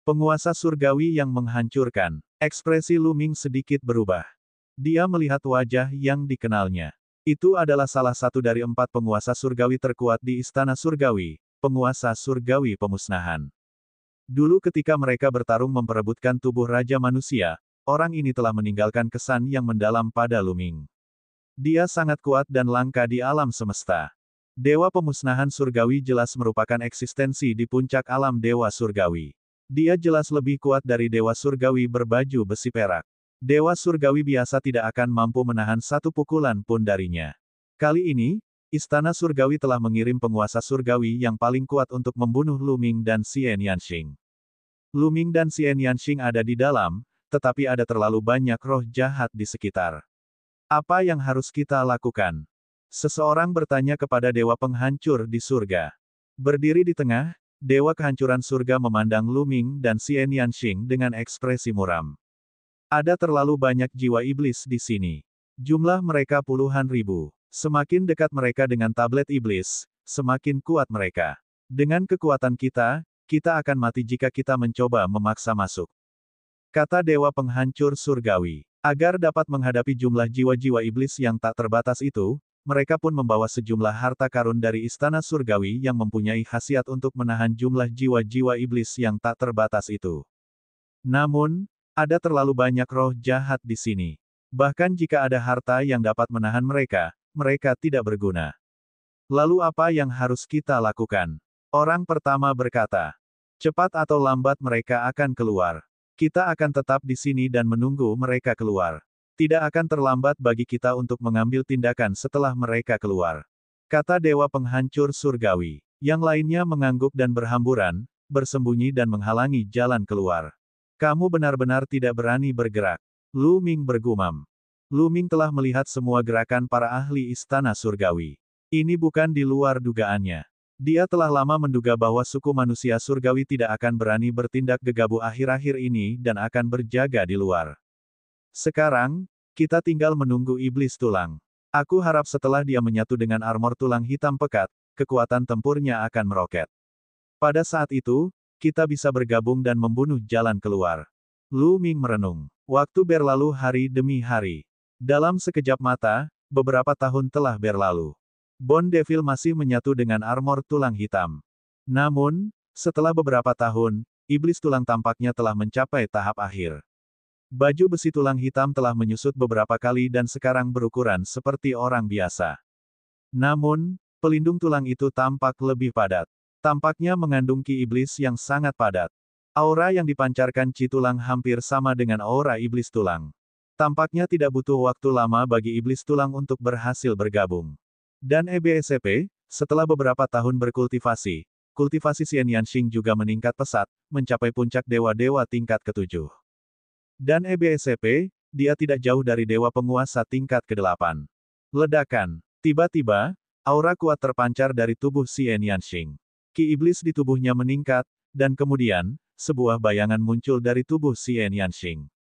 [SPEAKER 1] Penguasa surgawi yang menghancurkan. Ekspresi Lu Ming sedikit berubah. Dia melihat wajah yang dikenalnya. Itu adalah salah satu dari 4 penguasa surgawi terkuat di Istana Surgawi, penguasa surgawi pemusnahan. Dulu ketika mereka bertarung memperebutkan tubuh Raja Manusia, orang ini telah meninggalkan kesan yang mendalam pada Lu Ming. Dia sangat kuat dan langka di alam semesta. Dewa pemusnahan surgawi jelas merupakan eksistensi di puncak alam dewa surgawi. Dia jelas lebih kuat dari dewa surgawi berbaju besi perak. Dewa surgawi biasa tidak akan mampu menahan satu pukulan pun darinya. Kali ini, Istana Surgawi telah mengirim penguasa surgawi yang paling kuat untuk membunuh Lu Ming dan Xian Yanxing. Lu Ming dan Xian Yanxing ada di dalam, tetapi ada terlalu banyak roh jahat di sekitar. Apa yang harus kita lakukan? Seseorang bertanya kepada dewa penghancur di surga. Berdiri di tengah, dewa kehancuran surga memandang Lu Ming dan Xian Yanxing dengan ekspresi muram. Ada terlalu banyak jiwa iblis di sini. Jumlah mereka puluhan ribu. Semakin dekat mereka dengan tablet iblis, semakin kuat mereka. Dengan kekuatan kita, kita akan mati jika kita mencoba memaksa masuk. Kata dewa penghancur surgawi. Agar dapat menghadapi jumlah jiwa-jiwa iblis yang tak terbatas itu, mereka pun membawa sejumlah harta karun dari istana surgawi yang mempunyai khasiat untuk menahan jumlah jiwa-jiwa iblis yang tak terbatas itu. Namun, ada terlalu banyak roh jahat di sini. Bahkan jika ada harta yang dapat menahan mereka, mereka tidak berguna. Lalu apa yang harus kita lakukan? Orang pertama berkata, cepat atau lambat mereka akan keluar. Kita akan tetap di sini dan menunggu mereka keluar. Tidak akan terlambat bagi kita untuk mengambil tindakan setelah mereka keluar. Kata dewa penghancur surgawi. Yang lainnya mengangguk dan berhamburan, bersembunyi dan menghalangi jalan keluar. Kamu benar-benar tidak berani bergerak. Lu Ming bergumam. Lu Ming telah melihat semua gerakan para ahli istana surgawi. Ini bukan di luar dugaannya. Dia telah lama menduga bahwa suku manusia surgawi tidak akan berani bertindak gegabah akhir-akhir ini dan akan berjaga di luar. Sekarang, kita tinggal menunggu iblis tulang. Aku harap setelah dia menyatu dengan armor tulang hitam pekat, kekuatan tempurnya akan meroket. Pada saat itu, kita bisa bergabung dan membunuh jalan keluar. Lu Ming merenung. Waktu berlalu hari demi hari. Dalam sekejap mata, beberapa tahun telah berlalu. Bone Devil masih menyatu dengan armor tulang hitam. Namun, setelah beberapa tahun, iblis tulang tampaknya telah mencapai tahap akhir. Baju besi tulang hitam telah menyusut beberapa kali dan sekarang berukuran seperti orang biasa. Namun, pelindung tulang itu tampak lebih padat. Tampaknya mengandung ki iblis yang sangat padat. Aura yang dipancarkan Chi tulang hampir sama dengan aura iblis tulang. Tampaknya tidak butuh waktu lama bagi iblis tulang untuk berhasil bergabung. Dan EBSCP, setelah beberapa tahun berkultivasi, kultivasi Xian Yanxing juga meningkat pesat, mencapai puncak dewa-dewa tingkat ke-7. Dan EBSCP, dia tidak jauh dari dewa penguasa tingkat ke-8. Ledakan. Tiba-tiba, aura kuat terpancar dari tubuh Xian Yanxing. Ki iblis di tubuhnya meningkat, dan kemudian, sebuah bayangan muncul dari tubuh Xian Yanxing.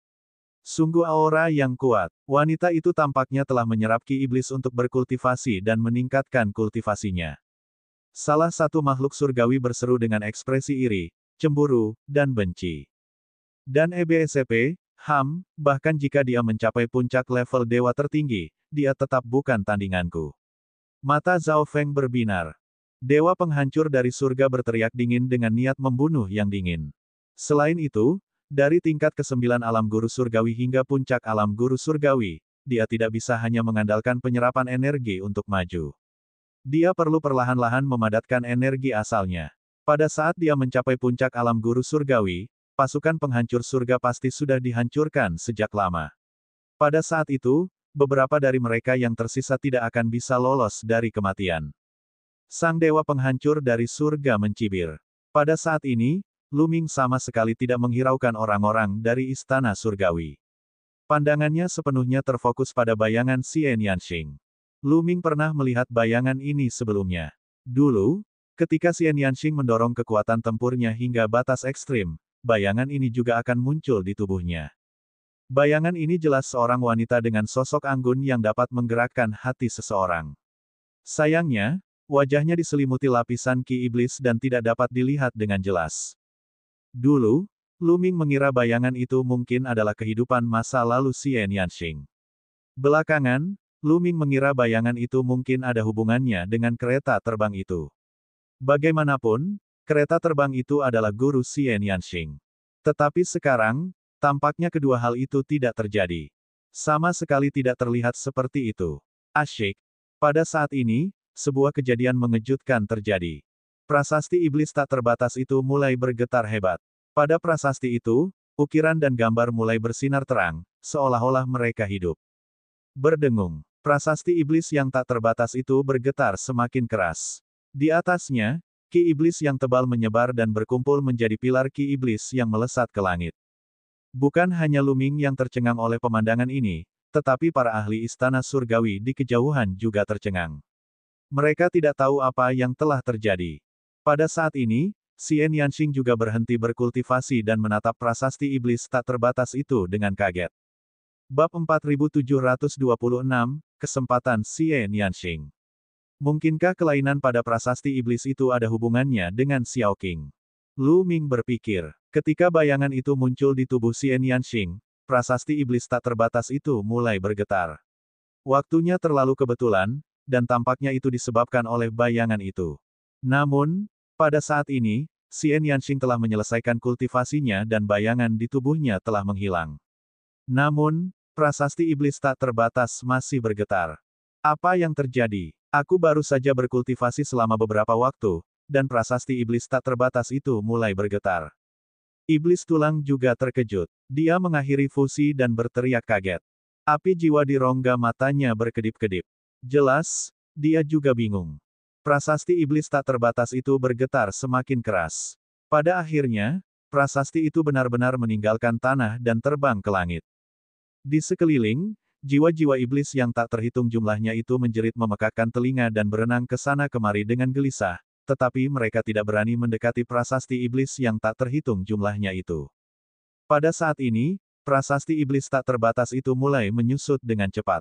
[SPEAKER 1] Sungguh aura yang kuat. Wanita itu tampaknya telah menyerap ki iblis untuk berkultivasi dan meningkatkan kultivasinya. Salah satu makhluk surgawi berseru dengan ekspresi iri, cemburu, dan benci. Dan EBSCP, bahkan jika dia mencapai puncak level dewa tertinggi, dia tetap bukan tandinganku. Mata Zhao Feng berbinar. Dewa penghancur dari surga berteriak dingin dengan niat membunuh yang dingin. Selain itu, dari tingkat ke-9 alam guru surgawi hingga puncak alam guru surgawi, dia tidak bisa hanya mengandalkan penyerapan energi untuk maju. Dia perlu perlahan-lahan memadatkan energi asalnya. Pada saat dia mencapai puncak alam guru surgawi, pasukan penghancur surga pasti sudah dihancurkan sejak lama. Pada saat itu, beberapa dari mereka yang tersisa tidak akan bisa lolos dari kematian. Sang dewa penghancur dari surga mencibir. Pada saat ini, Lu Ming sama sekali tidak menghiraukan orang-orang dari istana surgawi. Pandangannya sepenuhnya terfokus pada bayangan Xian Yanxing. Lu Ming pernah melihat bayangan ini sebelumnya. Dulu, ketika Xian Yanxing mendorong kekuatan tempurnya hingga batas ekstrim, bayangan ini juga akan muncul di tubuhnya. Bayangan ini jelas seorang wanita dengan sosok anggun yang dapat menggerakkan hati seseorang. Sayangnya, wajahnya diselimuti lapisan ki iblis dan tidak dapat dilihat dengan jelas. Dulu, Lu Ming mengira bayangan itu mungkin adalah kehidupan masa lalu Xian Yanxing. Belakangan, Lu Ming mengira bayangan itu mungkin ada hubungannya dengan kereta terbang itu. Bagaimanapun, kereta terbang itu adalah guru Xian Yanxing. Tetapi sekarang, tampaknya kedua hal itu tidak terjadi. Sama sekali tidak terlihat seperti itu. Asyik. Pada saat ini, sebuah kejadian mengejutkan terjadi. Prasasti iblis tak terbatas itu mulai bergetar hebat. Pada prasasti itu, ukiran dan gambar mulai bersinar terang, seolah-olah mereka hidup. Berdengung. Prasasti iblis yang tak terbatas itu bergetar semakin keras. Di atasnya, ki iblis yang tebal menyebar dan berkumpul menjadi pilar ki iblis yang melesat ke langit. Bukan hanya Luming yang tercengang oleh pemandangan ini, tetapi para ahli istana surgawi di kejauhan juga tercengang. Mereka tidak tahu apa yang telah terjadi. Pada saat ini, Xian Yanxing juga berhenti berkultivasi dan menatap prasasti iblis tak terbatas itu dengan kaget. Bab 4726, Kesempatan Xian Yanxing. Mungkinkah kelainan pada prasasti iblis itu ada hubungannya dengan Xiao Qing? Lu Ming berpikir. Ketika bayangan itu muncul di tubuh Xian Yanxing, prasasti iblis tak terbatas itu mulai bergetar. Waktunya terlalu kebetulan, dan tampaknya itu disebabkan oleh bayangan itu. Namun, pada saat ini, Xian Yanxing telah menyelesaikan kultivasinya dan bayangan di tubuhnya telah menghilang. Namun, prasasti iblis tak terbatas masih bergetar. Apa yang terjadi? Aku baru saja berkultivasi selama beberapa waktu, dan prasasti iblis tak terbatas itu mulai bergetar. Iblis tulang juga terkejut. Dia mengakhiri fusi dan berteriak kaget. Api jiwa di rongga matanya berkedip-kedip. Jelas, dia juga bingung. Prasasti iblis tak terbatas itu bergetar semakin keras. Pada akhirnya, prasasti itu benar-benar meninggalkan tanah dan terbang ke langit. Di sekeliling, jiwa-jiwa iblis yang tak terhitung jumlahnya itu menjerit memekakkan telinga dan berenang ke sana kemari dengan gelisah, tetapi mereka tidak berani mendekati prasasti iblis yang tak terhitung jumlahnya itu. Pada saat ini, prasasti iblis tak terbatas itu mulai menyusut dengan cepat.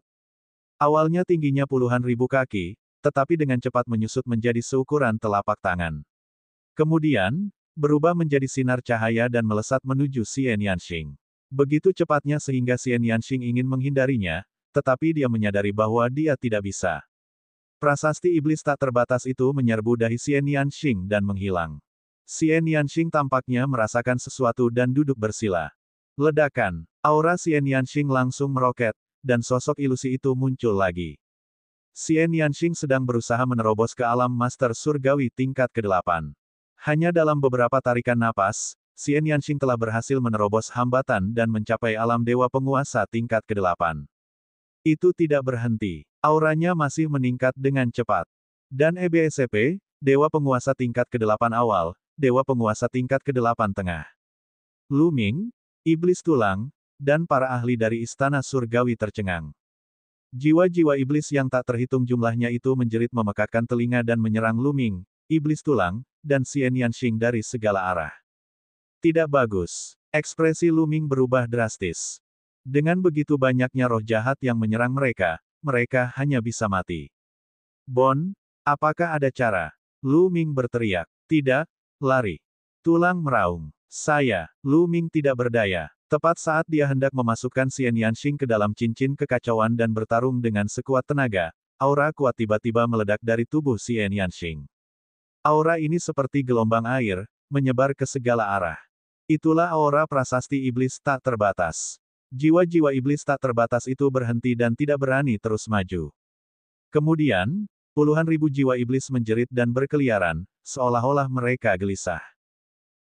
[SPEAKER 1] Awalnya tingginya puluhan ribu kaki, tetapi dengan cepat menyusut menjadi seukuran telapak tangan. Kemudian, berubah menjadi sinar cahaya dan melesat menuju Xian Yanxing. Begitu cepatnya sehingga Xian Yanxing ingin menghindarinya, tetapi dia menyadari bahwa dia tidak bisa. Prasasti iblis tak terbatas itu menyerbu dahi Xian Yanxing dan menghilang. Xian Yanxing tampaknya merasakan sesuatu dan duduk bersila. Ledakan. Aura Xian Yanxing langsung meroket, dan sosok ilusi itu muncul lagi. Xian Yanxing sedang berusaha menerobos ke alam master surgawi tingkat ke-8. Hanya dalam beberapa tarikan napas, Xian Yanxing telah berhasil menerobos hambatan dan mencapai alam dewa penguasa tingkat ke-8. Itu tidak berhenti. Auranya masih meningkat dengan cepat. Dan EBSCP, dewa penguasa tingkat ke-8 awal, dewa penguasa tingkat ke-8 tengah. Lu Ming, iblis tulang, dan para ahli dari istana surgawi tercengang. Jiwa-jiwa iblis yang tak terhitung jumlahnya itu menjerit memekakkan telinga dan menyerang Lu Ming, iblis tulang, dan Xian Yanxing dari segala arah. Tidak bagus. Ekspresi Lu Ming berubah drastis. Dengan begitu banyaknya roh jahat yang menyerang mereka, mereka hanya bisa mati. Bon, apakah ada cara? Lu Ming berteriak. Tidak, lari. Tulang meraung. Saya, Lu Ming tidak berdaya. Tepat saat dia hendak memasukkan Xian Yanxing ke dalam cincin kekacauan dan bertarung dengan sekuat tenaga, aura kuat tiba-tiba meledak dari tubuh Xian Yanxing. Aura ini seperti gelombang air, menyebar ke segala arah. Itulah aura prasasti iblis tak terbatas. Jiwa-jiwa iblis tak terbatas itu berhenti dan tidak berani terus maju. Kemudian, puluhan ribu jiwa iblis menjerit dan berkeliaran, seolah-olah mereka gelisah.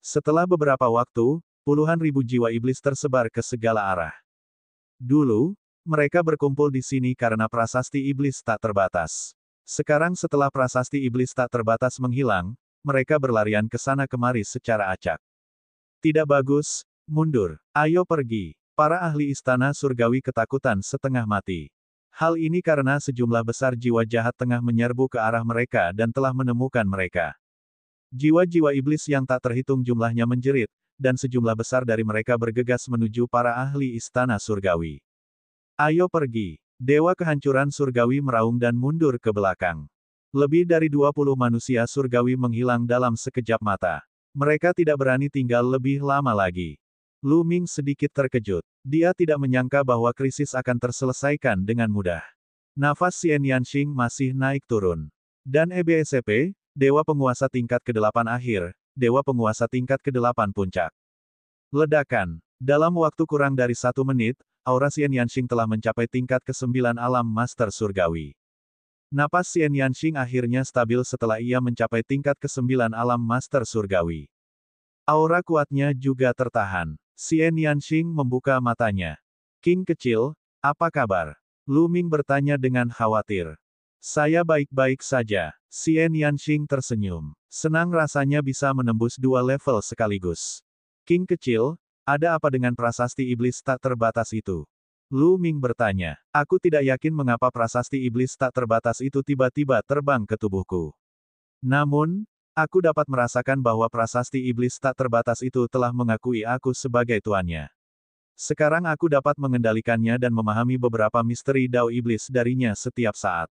[SPEAKER 1] Setelah beberapa waktu, puluhan ribu jiwa iblis tersebar ke segala arah. Dulu, mereka berkumpul di sini karena prasasti iblis tak terbatas. Sekarang setelah prasasti iblis tak terbatas menghilang, mereka berlarian ke sana kemari secara acak. Tidak bagus, mundur. Ayo pergi. Para ahli istana surgawi ketakutan setengah mati. Hal ini karena sejumlah besar jiwa jahat tengah menyerbu ke arah mereka dan telah menemukan mereka. Jiwa-jiwa iblis yang tak terhitung jumlahnya menjerit, dan sejumlah besar dari mereka bergegas menuju para ahli istana surgawi. Ayo pergi. Dewa kehancuran surgawi meraung dan mundur ke belakang. Lebih dari 20 manusia surgawi menghilang dalam sekejap mata. Mereka tidak berani tinggal lebih lama lagi. Lu Ming sedikit terkejut. Dia tidak menyangka bahwa krisis akan terselesaikan dengan mudah. Nafas Xian Yanxing masih naik turun. Dan EBSCP, dewa penguasa tingkat ke-8 akhir, dewa penguasa tingkat ke-8 puncak. Ledakan. Dalam waktu kurang dari 1 menit, aura Xian Yanxing telah mencapai tingkat ke-9 alam master surgawi. Napas Xian Yanxing akhirnya stabil setelah ia mencapai tingkat ke-9 alam master surgawi. Aura kuatnya juga tertahan. Xian Yanxing membuka matanya. King kecil, apa kabar? Lu Ming bertanya dengan khawatir. Saya baik-baik saja. Xian Yanxing tersenyum. Senang rasanya bisa menembus 2 level sekaligus. King kecil, ada apa dengan prasasti iblis tak terbatas itu? Lu Ming bertanya. Aku tidak yakin mengapa prasasti iblis tak terbatas itu tiba-tiba terbang ke tubuhku. Namun, aku dapat merasakan bahwa prasasti iblis tak terbatas itu telah mengakui aku sebagai tuannya. Sekarang aku dapat mengendalikannya dan memahami beberapa misteri Dao iblis darinya setiap saat.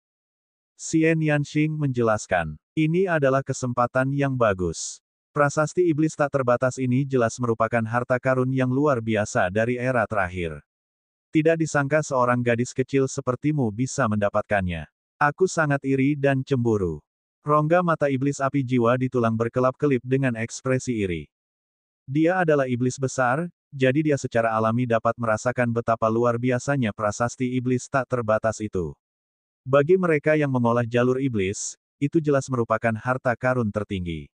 [SPEAKER 1] Xian Yanxing menjelaskan. Ini adalah kesempatan yang bagus. Prasasti iblis tak terbatas ini jelas merupakan harta karun yang luar biasa dari era terakhir. Tidak disangka seorang gadis kecil sepertimu bisa mendapatkannya. Aku sangat iri dan cemburu. Rongga mata iblis api jiwa di tulang berkelap-kelip dengan ekspresi iri. Dia adalah iblis besar, jadi dia secara alami dapat merasakan betapa luar biasanya prasasti iblis tak terbatas itu. Bagi mereka yang mengolah jalur iblis, itu jelas merupakan harta karun tertinggi.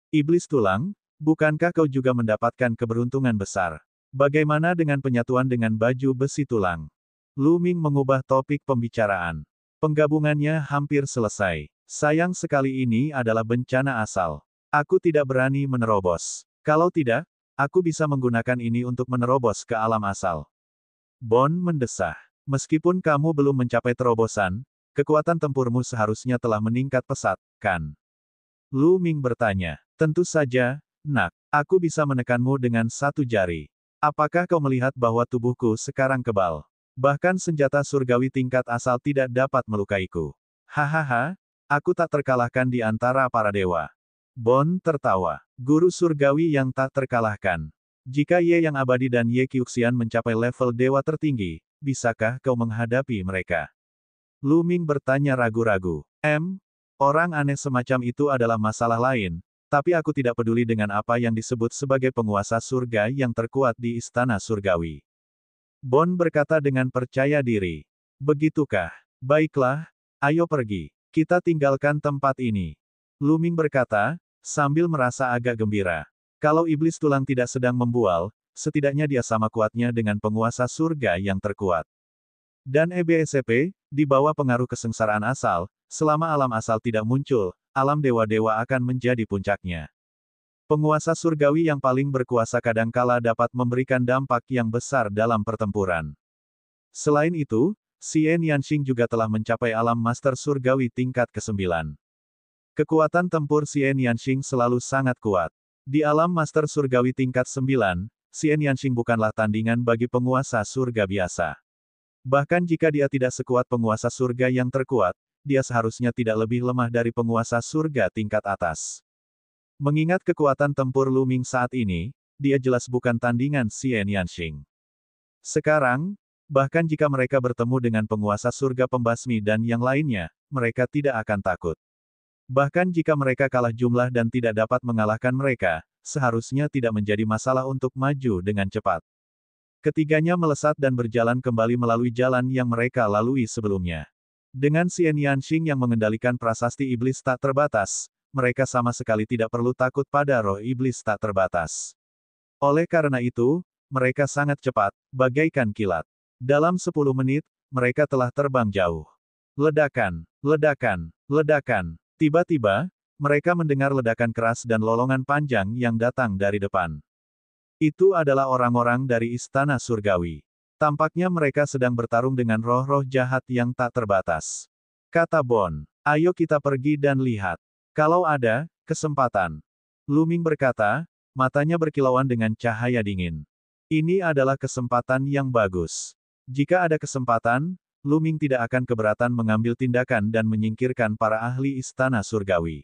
[SPEAKER 1] Iblis tulang, bukankah kau juga mendapatkan keberuntungan besar? Bagaimana dengan penyatuan dengan baju besi tulang? Lu Ming mengubah topik pembicaraan. Penggabungannya hampir selesai. Sayang sekali ini adalah bencana asal. Aku tidak berani menerobos. Kalau tidak, aku bisa menggunakan ini untuk menerobos ke alam asal. Bon mendesah. Meskipun kamu belum mencapai terobosan, kekuatan tempurmu seharusnya telah meningkat pesat, kan? Lu Ming bertanya. Tentu saja, nak. Aku bisa menekanmu dengan 1 jari. Apakah kau melihat bahwa tubuhku sekarang kebal? Bahkan senjata surgawi tingkat asal tidak dapat melukaiku. Hahaha, aku tak terkalahkan di antara para dewa. Bon tertawa. Guru surgawi yang tak terkalahkan. Jika Ye yang abadi dan Ye Qiuxian mencapai level dewa tertinggi, bisakah kau menghadapi mereka? Lu Ming bertanya ragu-ragu. Orang aneh semacam itu adalah masalah lain, tapi aku tidak peduli dengan apa yang disebut sebagai penguasa surga yang terkuat di istana surgawi. Bon berkata dengan percaya diri. Begitukah? Baiklah, ayo pergi. Kita tinggalkan tempat ini. Lu Ming berkata, sambil merasa agak gembira. Kalau iblis tulang tidak sedang membual, setidaknya dia sama kuatnya dengan penguasa surga yang terkuat. Dan EBSCP, di bawah pengaruh kesengsaraan asal, selama alam asal tidak muncul, alam dewa-dewa akan menjadi puncaknya. Penguasa surgawi yang paling berkuasa kadangkala dapat memberikan dampak yang besar dalam pertempuran. Selain itu, Xian Yanxing juga telah mencapai alam master surgawi tingkat ke-9. Kekuatan tempur Xian Yanxing selalu sangat kuat. Di alam master surgawi tingkat 9, Xian Yanxing bukanlah tandingan bagi penguasa surga biasa. Bahkan jika dia tidak sekuat penguasa surga yang terkuat, dia seharusnya tidak lebih lemah dari penguasa surga tingkat atas. Mengingat kekuatan tempur Lu Ming saat ini, dia jelas bukan tandingan Xian Yanxing. Sekarang, bahkan jika mereka bertemu dengan penguasa surga pembasmi dan yang lainnya, mereka tidak akan takut. Bahkan jika mereka kalah jumlah dan tidak dapat mengalahkan mereka, seharusnya tidak menjadi masalah untuk maju dengan cepat. Ketiganya melesat dan berjalan kembali melalui jalan yang mereka lalui sebelumnya. Dengan Xian Yanxing yang mengendalikan prasasti iblis tak terbatas, mereka sama sekali tidak perlu takut pada roh iblis tak terbatas. Oleh karena itu, mereka sangat cepat, bagaikan kilat. Dalam 10 menit, mereka telah terbang jauh. Ledakan, ledakan, ledakan. Tiba-tiba, mereka mendengar ledakan keras dan lolongan panjang yang datang dari depan. Itu adalah orang-orang dari istana surgawi. Tampaknya mereka sedang bertarung dengan roh-roh jahat yang tak terbatas. Kata Bon, ayo kita pergi dan lihat. Kalau ada kesempatan. Lu Ming berkata, matanya berkilauan dengan cahaya dingin. Ini adalah kesempatan yang bagus. Jika ada kesempatan, Lu Ming tidak akan keberatan mengambil tindakan dan menyingkirkan para ahli istana surgawi.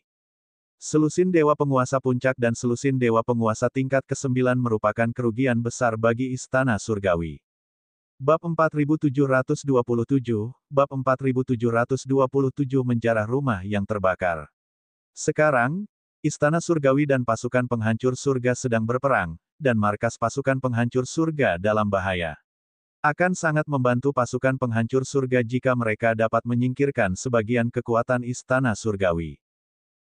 [SPEAKER 1] Selusin Dewa Penguasa Puncak dan Selusin Dewa Penguasa tingkat ke-9 merupakan kerugian besar bagi istana surgawi. Bab 4727, Bab 4727 menjarah rumah yang terbakar. Sekarang, istana surgawi dan pasukan penghancur surga sedang berperang, dan markas pasukan penghancur surga dalam bahaya. Akan sangat membantu pasukan penghancur surga jika mereka dapat menyingkirkan sebagian kekuatan istana surgawi.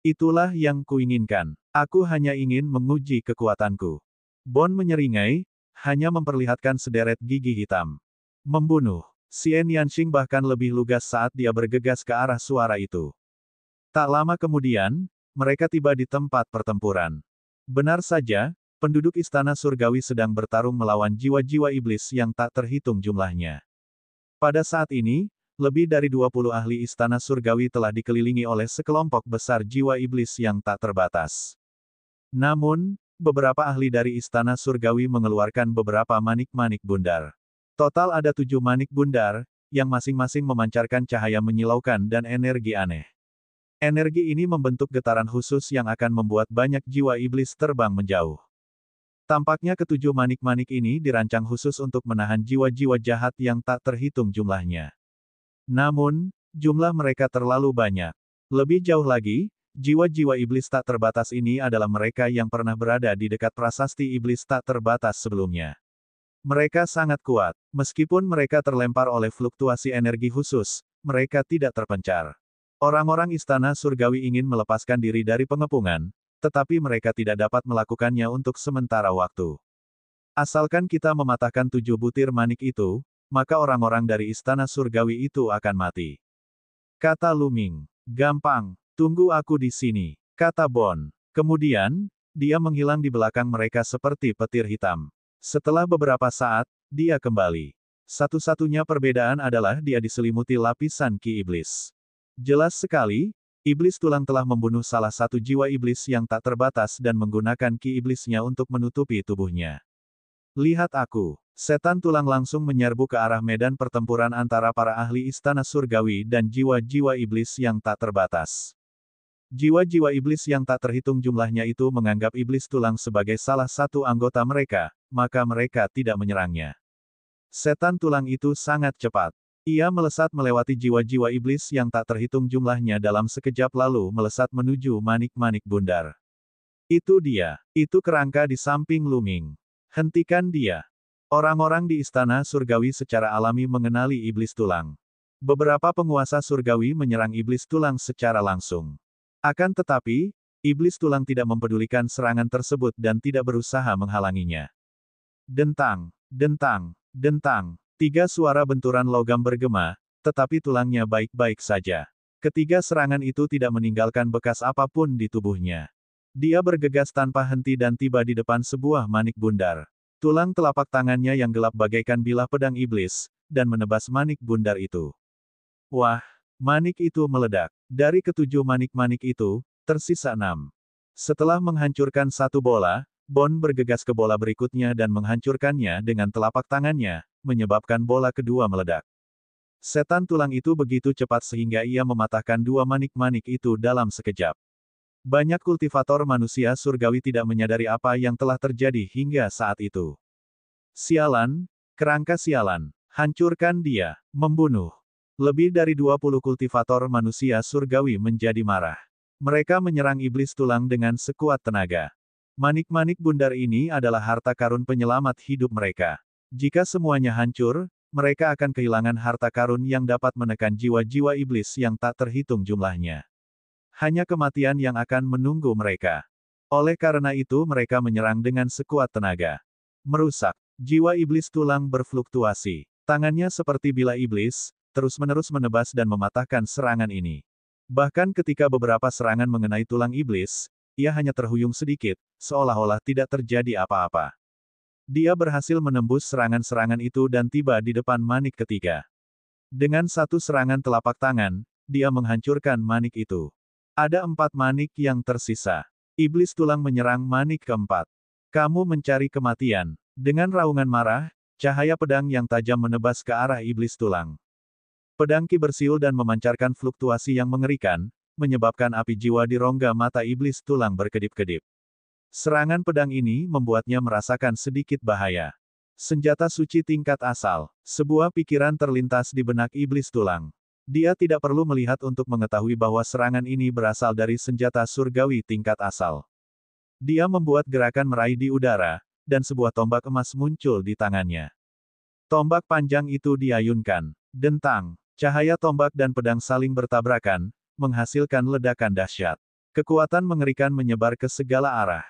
[SPEAKER 1] Itulah yang kuinginkan. Aku hanya ingin menguji kekuatanku. Bon menyeringai, hanya memperlihatkan sederet gigi hitam. Membunuh. Xian Yanxing bahkan lebih lugas saat dia bergegas ke arah suara itu. Tak lama kemudian, mereka tiba di tempat pertempuran. Benar saja, penduduk istana surgawi sedang bertarung melawan jiwa-jiwa iblis yang tak terhitung jumlahnya. Pada saat ini, lebih dari 20 ahli istana surgawi telah dikelilingi oleh sekelompok besar jiwa iblis yang tak terbatas. Namun, beberapa ahli dari istana surgawi mengeluarkan beberapa manik-manik bundar. Total ada 7 manik bundar, yang masing-masing memancarkan cahaya menyilaukan dan energi aneh. Energi ini membentuk getaran khusus yang akan membuat banyak jiwa iblis terbang menjauh. Tampaknya ketujuh manik-manik ini dirancang khusus untuk menahan jiwa-jiwa jahat yang tak terhitung jumlahnya. Namun, jumlah mereka terlalu banyak. Lebih jauh lagi, jiwa-jiwa iblis tak terbatas ini adalah mereka yang pernah berada di dekat prasasti iblis tak terbatas sebelumnya. Mereka sangat kuat. Meskipun mereka terlempar oleh fluktuasi energi khusus, mereka tidak terpencar. Orang-orang istana surgawi ingin melepaskan diri dari pengepungan, tetapi mereka tidak dapat melakukannya untuk sementara waktu. Asalkan kita mematahkan 7 butir manik itu, maka orang-orang dari istana surgawi itu akan mati. Kata Lu Ming. Gampang, tunggu aku di sini, kata Bon. Kemudian, dia menghilang di belakang mereka seperti petir hitam. Setelah beberapa saat, dia kembali. Satu-satunya perbedaan adalah dia diselimuti lapisan ki iblis. Jelas sekali, iblis tulang telah membunuh salah satu jiwa iblis yang tak terbatas dan menggunakan ki iblisnya untuk menutupi tubuhnya. Lihat aku. Setan tulang langsung menyerbu ke arah medan pertempuran antara para ahli istana surgawi dan jiwa-jiwa iblis yang tak terbatas. Jiwa-jiwa iblis yang tak terhitung jumlahnya itu menganggap iblis tulang sebagai salah satu anggota mereka, maka mereka tidak menyerangnya. Setan tulang itu sangat cepat. Ia melesat melewati jiwa-jiwa iblis yang tak terhitung jumlahnya dalam sekejap lalu melesat menuju manik-manik bundar. Itu dia. Itu kerangka di samping Lu Ming. Hentikan dia. Orang-orang di istana surgawi secara alami mengenali iblis tulang. Beberapa penguasa surgawi menyerang iblis tulang secara langsung. Akan tetapi, iblis tulang tidak mempedulikan serangan tersebut dan tidak berusaha menghalanginya. Dentang, dentang, dentang. 3 suara benturan logam bergema, tetapi tulangnya baik-baik saja. Ketiga serangan itu tidak meninggalkan bekas apapun di tubuhnya. Dia bergegas tanpa henti dan tiba di depan sebuah manik bundar. Tulang telapak tangannya yang gelap bagaikan bilah pedang iblis, dan menebas manik bundar itu. Wah, manik itu meledak. Dari ketujuh manik-manik itu, tersisa 6. Setelah menghancurkan satu bola, Bon bergegas ke bola berikutnya dan menghancurkannya dengan telapak tangannya, menyebabkan bola kedua meledak. Setan tulang itu begitu cepat sehingga ia mematahkan 2 manik-manik itu dalam sekejap. Banyak kultivator manusia surgawi tidak menyadari apa yang telah terjadi hingga saat itu. Sialan, kerangka sialan, hancurkan dia, membunuh. Lebih dari 20 kultivator manusia surgawi menjadi marah. Mereka menyerang iblis tulang dengan sekuat tenaga. Manik-manik bundar ini adalah harta karun penyelamat hidup mereka. Jika semuanya hancur, mereka akan kehilangan harta karun yang dapat menekan jiwa-jiwa iblis yang tak terhitung jumlahnya. Hanya kematian yang akan menunggu mereka. Oleh karena itu mereka menyerang dengan sekuat tenaga. Merusak. Jiwa iblis tulang berfluktuasi. Tangannya seperti bilah iblis, terus-menerus menebas dan mematahkan serangan ini. Bahkan ketika beberapa serangan mengenai tulang iblis, ia hanya terhuyung sedikit, seolah-olah tidak terjadi apa-apa. Dia berhasil menembus serangan-serangan itu dan tiba di depan manik ketiga. Dengan satu serangan telapak tangan, dia menghancurkan manik itu. Ada 4 manik yang tersisa. Iblis tulang menyerang manik keempat. Kamu mencari kematian. Dengan raungan marah, cahaya pedang yang tajam menebas ke arah iblis tulang. Pedang ki bersiul dan memancarkan fluktuasi yang mengerikan, menyebabkan api jiwa di rongga mata iblis tulang berkedip-kedip. Serangan pedang ini membuatnya merasakan sedikit bahaya. Senjata suci tingkat asal. Sebuah pikiran terlintas di benak iblis tulang. Dia tidak perlu melihat untuk mengetahui bahwa serangan ini berasal dari senjata surgawi tingkat asal. Dia membuat gerakan meraih di udara, dan sebuah tombak emas muncul di tangannya. Tombak panjang itu diayunkan. Dentang. Cahaya tombak dan pedang saling bertabrakan, menghasilkan ledakan dahsyat. Kekuatan mengerikan menyebar ke segala arah.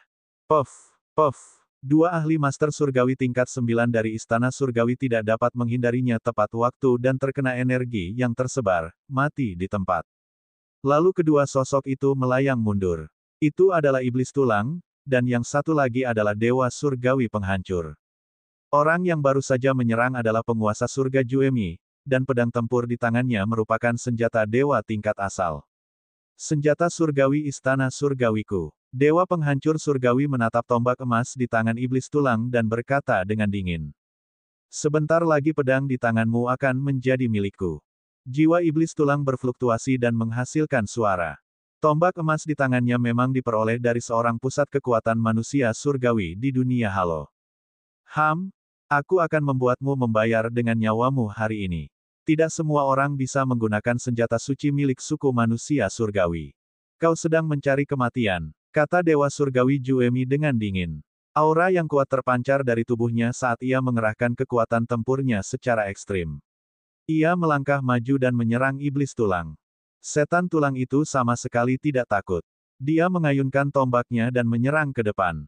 [SPEAKER 1] Puff, puff. Dua ahli master surgawi tingkat 9 dari Istana Surgawi tidak dapat menghindarinya tepat waktu dan terkena energi yang tersebar, mati di tempat. Lalu kedua sosok itu melayang mundur. Itu adalah iblis tulang, dan yang satu lagi adalah Dewa Surgawi Penghancur. Orang yang baru saja menyerang adalah penguasa surga Juemi, dan pedang tempur di tangannya merupakan senjata dewa tingkat asal. Senjata surgawi Istana Surgawiku. Dewa Penghancur Surgawi menatap tombak emas di tangan iblis tulang dan berkata dengan dingin. Sebentar lagi pedang di tanganmu akan menjadi milikku. Jiwa iblis tulang berfluktuasi dan menghasilkan suara. Tombak emas di tangannya memang diperoleh dari seorang pusat kekuatan manusia surgawi di dunia halo. Aku akan membuatmu membayar dengan nyawamu hari ini. Tidak semua orang bisa menggunakan senjata suci milik suku manusia surgawi. Kau sedang mencari kematian, kata Dewa Surgawi Juemi dengan dingin. Aura yang kuat terpancar dari tubuhnya saat ia mengerahkan kekuatan tempurnya secara ekstrim. Ia melangkah maju dan menyerang iblis tulang. Setan tulang itu sama sekali tidak takut. Dia mengayunkan tombaknya dan menyerang ke depan.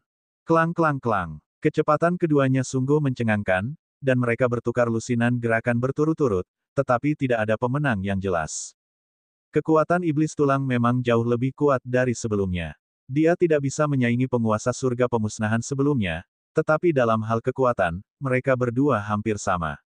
[SPEAKER 1] Klang klang klang. Kecepatan keduanya sungguh mencengangkan, dan mereka bertukar lusinan gerakan berturut-turut, tetapi tidak ada pemenang yang jelas. Kekuatan iblis tulang memang jauh lebih kuat dari sebelumnya. Dia tidak bisa menyaingi penguasa surga pemusnahan sebelumnya, tetapi dalam hal kekuatan, mereka berdua hampir sama.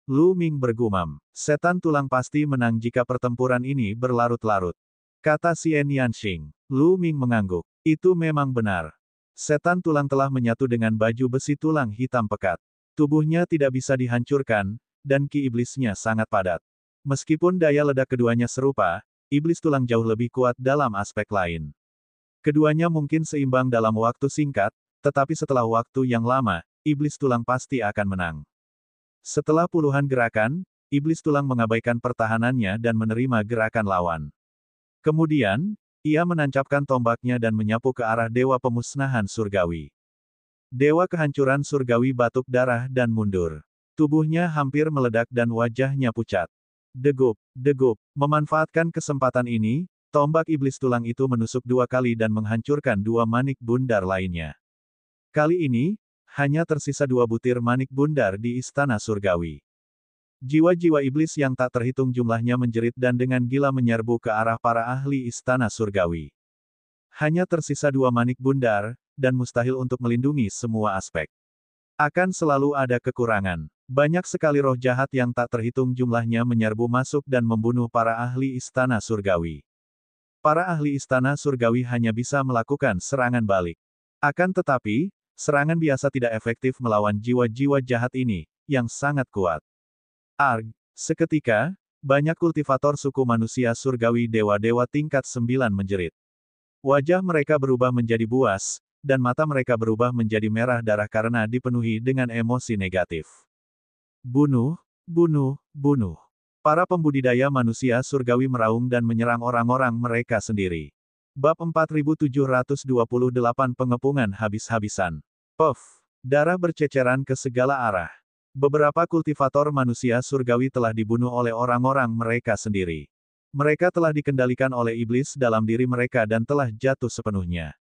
[SPEAKER 1] Lu Ming bergumam, setan tulang pasti menang jika pertempuran ini berlarut-larut. Kata Xian Yanxing. Lu Ming mengangguk. Itu memang benar. Setan tulang telah menyatu dengan baju besi tulang hitam pekat. Tubuhnya tidak bisa dihancurkan, dan ki iblisnya sangat padat. Meskipun daya ledak keduanya serupa, iblis tulang jauh lebih kuat dalam aspek lain. Keduanya mungkin seimbang dalam waktu singkat, tetapi setelah waktu yang lama, iblis tulang pasti akan menang. Setelah puluhan gerakan, iblis tulang mengabaikan pertahanannya dan menerima gerakan lawan. Kemudian, ia menancapkan tombaknya dan menyapu ke arah Dewa Pemusnahan Surgawi. Dewa Kehancuran Surgawi batuk darah dan mundur. Tubuhnya hampir meledak dan wajahnya pucat. Degup, degup. Memanfaatkan kesempatan ini, tombak iblis tulang itu menusuk dua kali dan menghancurkan dua manik bundar lainnya. Kali ini, hanya tersisa dua butir manik bundar di Istana Surgawi. Jiwa-jiwa iblis yang tak terhitung jumlahnya menjerit dan dengan gila menyerbu ke arah para ahli Istana Surgawi. Hanya tersisa dua manik bundar, dan mustahil untuk melindungi semua aspek. Akan selalu ada kekurangan. Banyak sekali roh jahat yang tak terhitung jumlahnya menyerbu masuk dan membunuh para ahli Istana Surgawi. Para ahli Istana Surgawi hanya bisa melakukan serangan balik. Akan tetapi, serangan biasa tidak efektif melawan jiwa-jiwa jahat ini, yang sangat kuat. Arg! Seketika, banyak kultivator suku manusia surgawi dewa-dewa tingkat 9 menjerit. Wajah mereka berubah menjadi buas, dan mata mereka berubah menjadi merah darah karena dipenuhi dengan emosi negatif. Bunuh, bunuh, bunuh. Para pembudidaya manusia surgawi meraung dan menyerang orang-orang mereka sendiri. Bab 4728 Pengepungan habis-habisan. Puff! Darah berceceran ke segala arah. Beberapa kultivator manusia surgawi telah dibunuh oleh orang-orang mereka sendiri. Mereka telah dikendalikan oleh iblis dalam diri mereka dan telah jatuh sepenuhnya.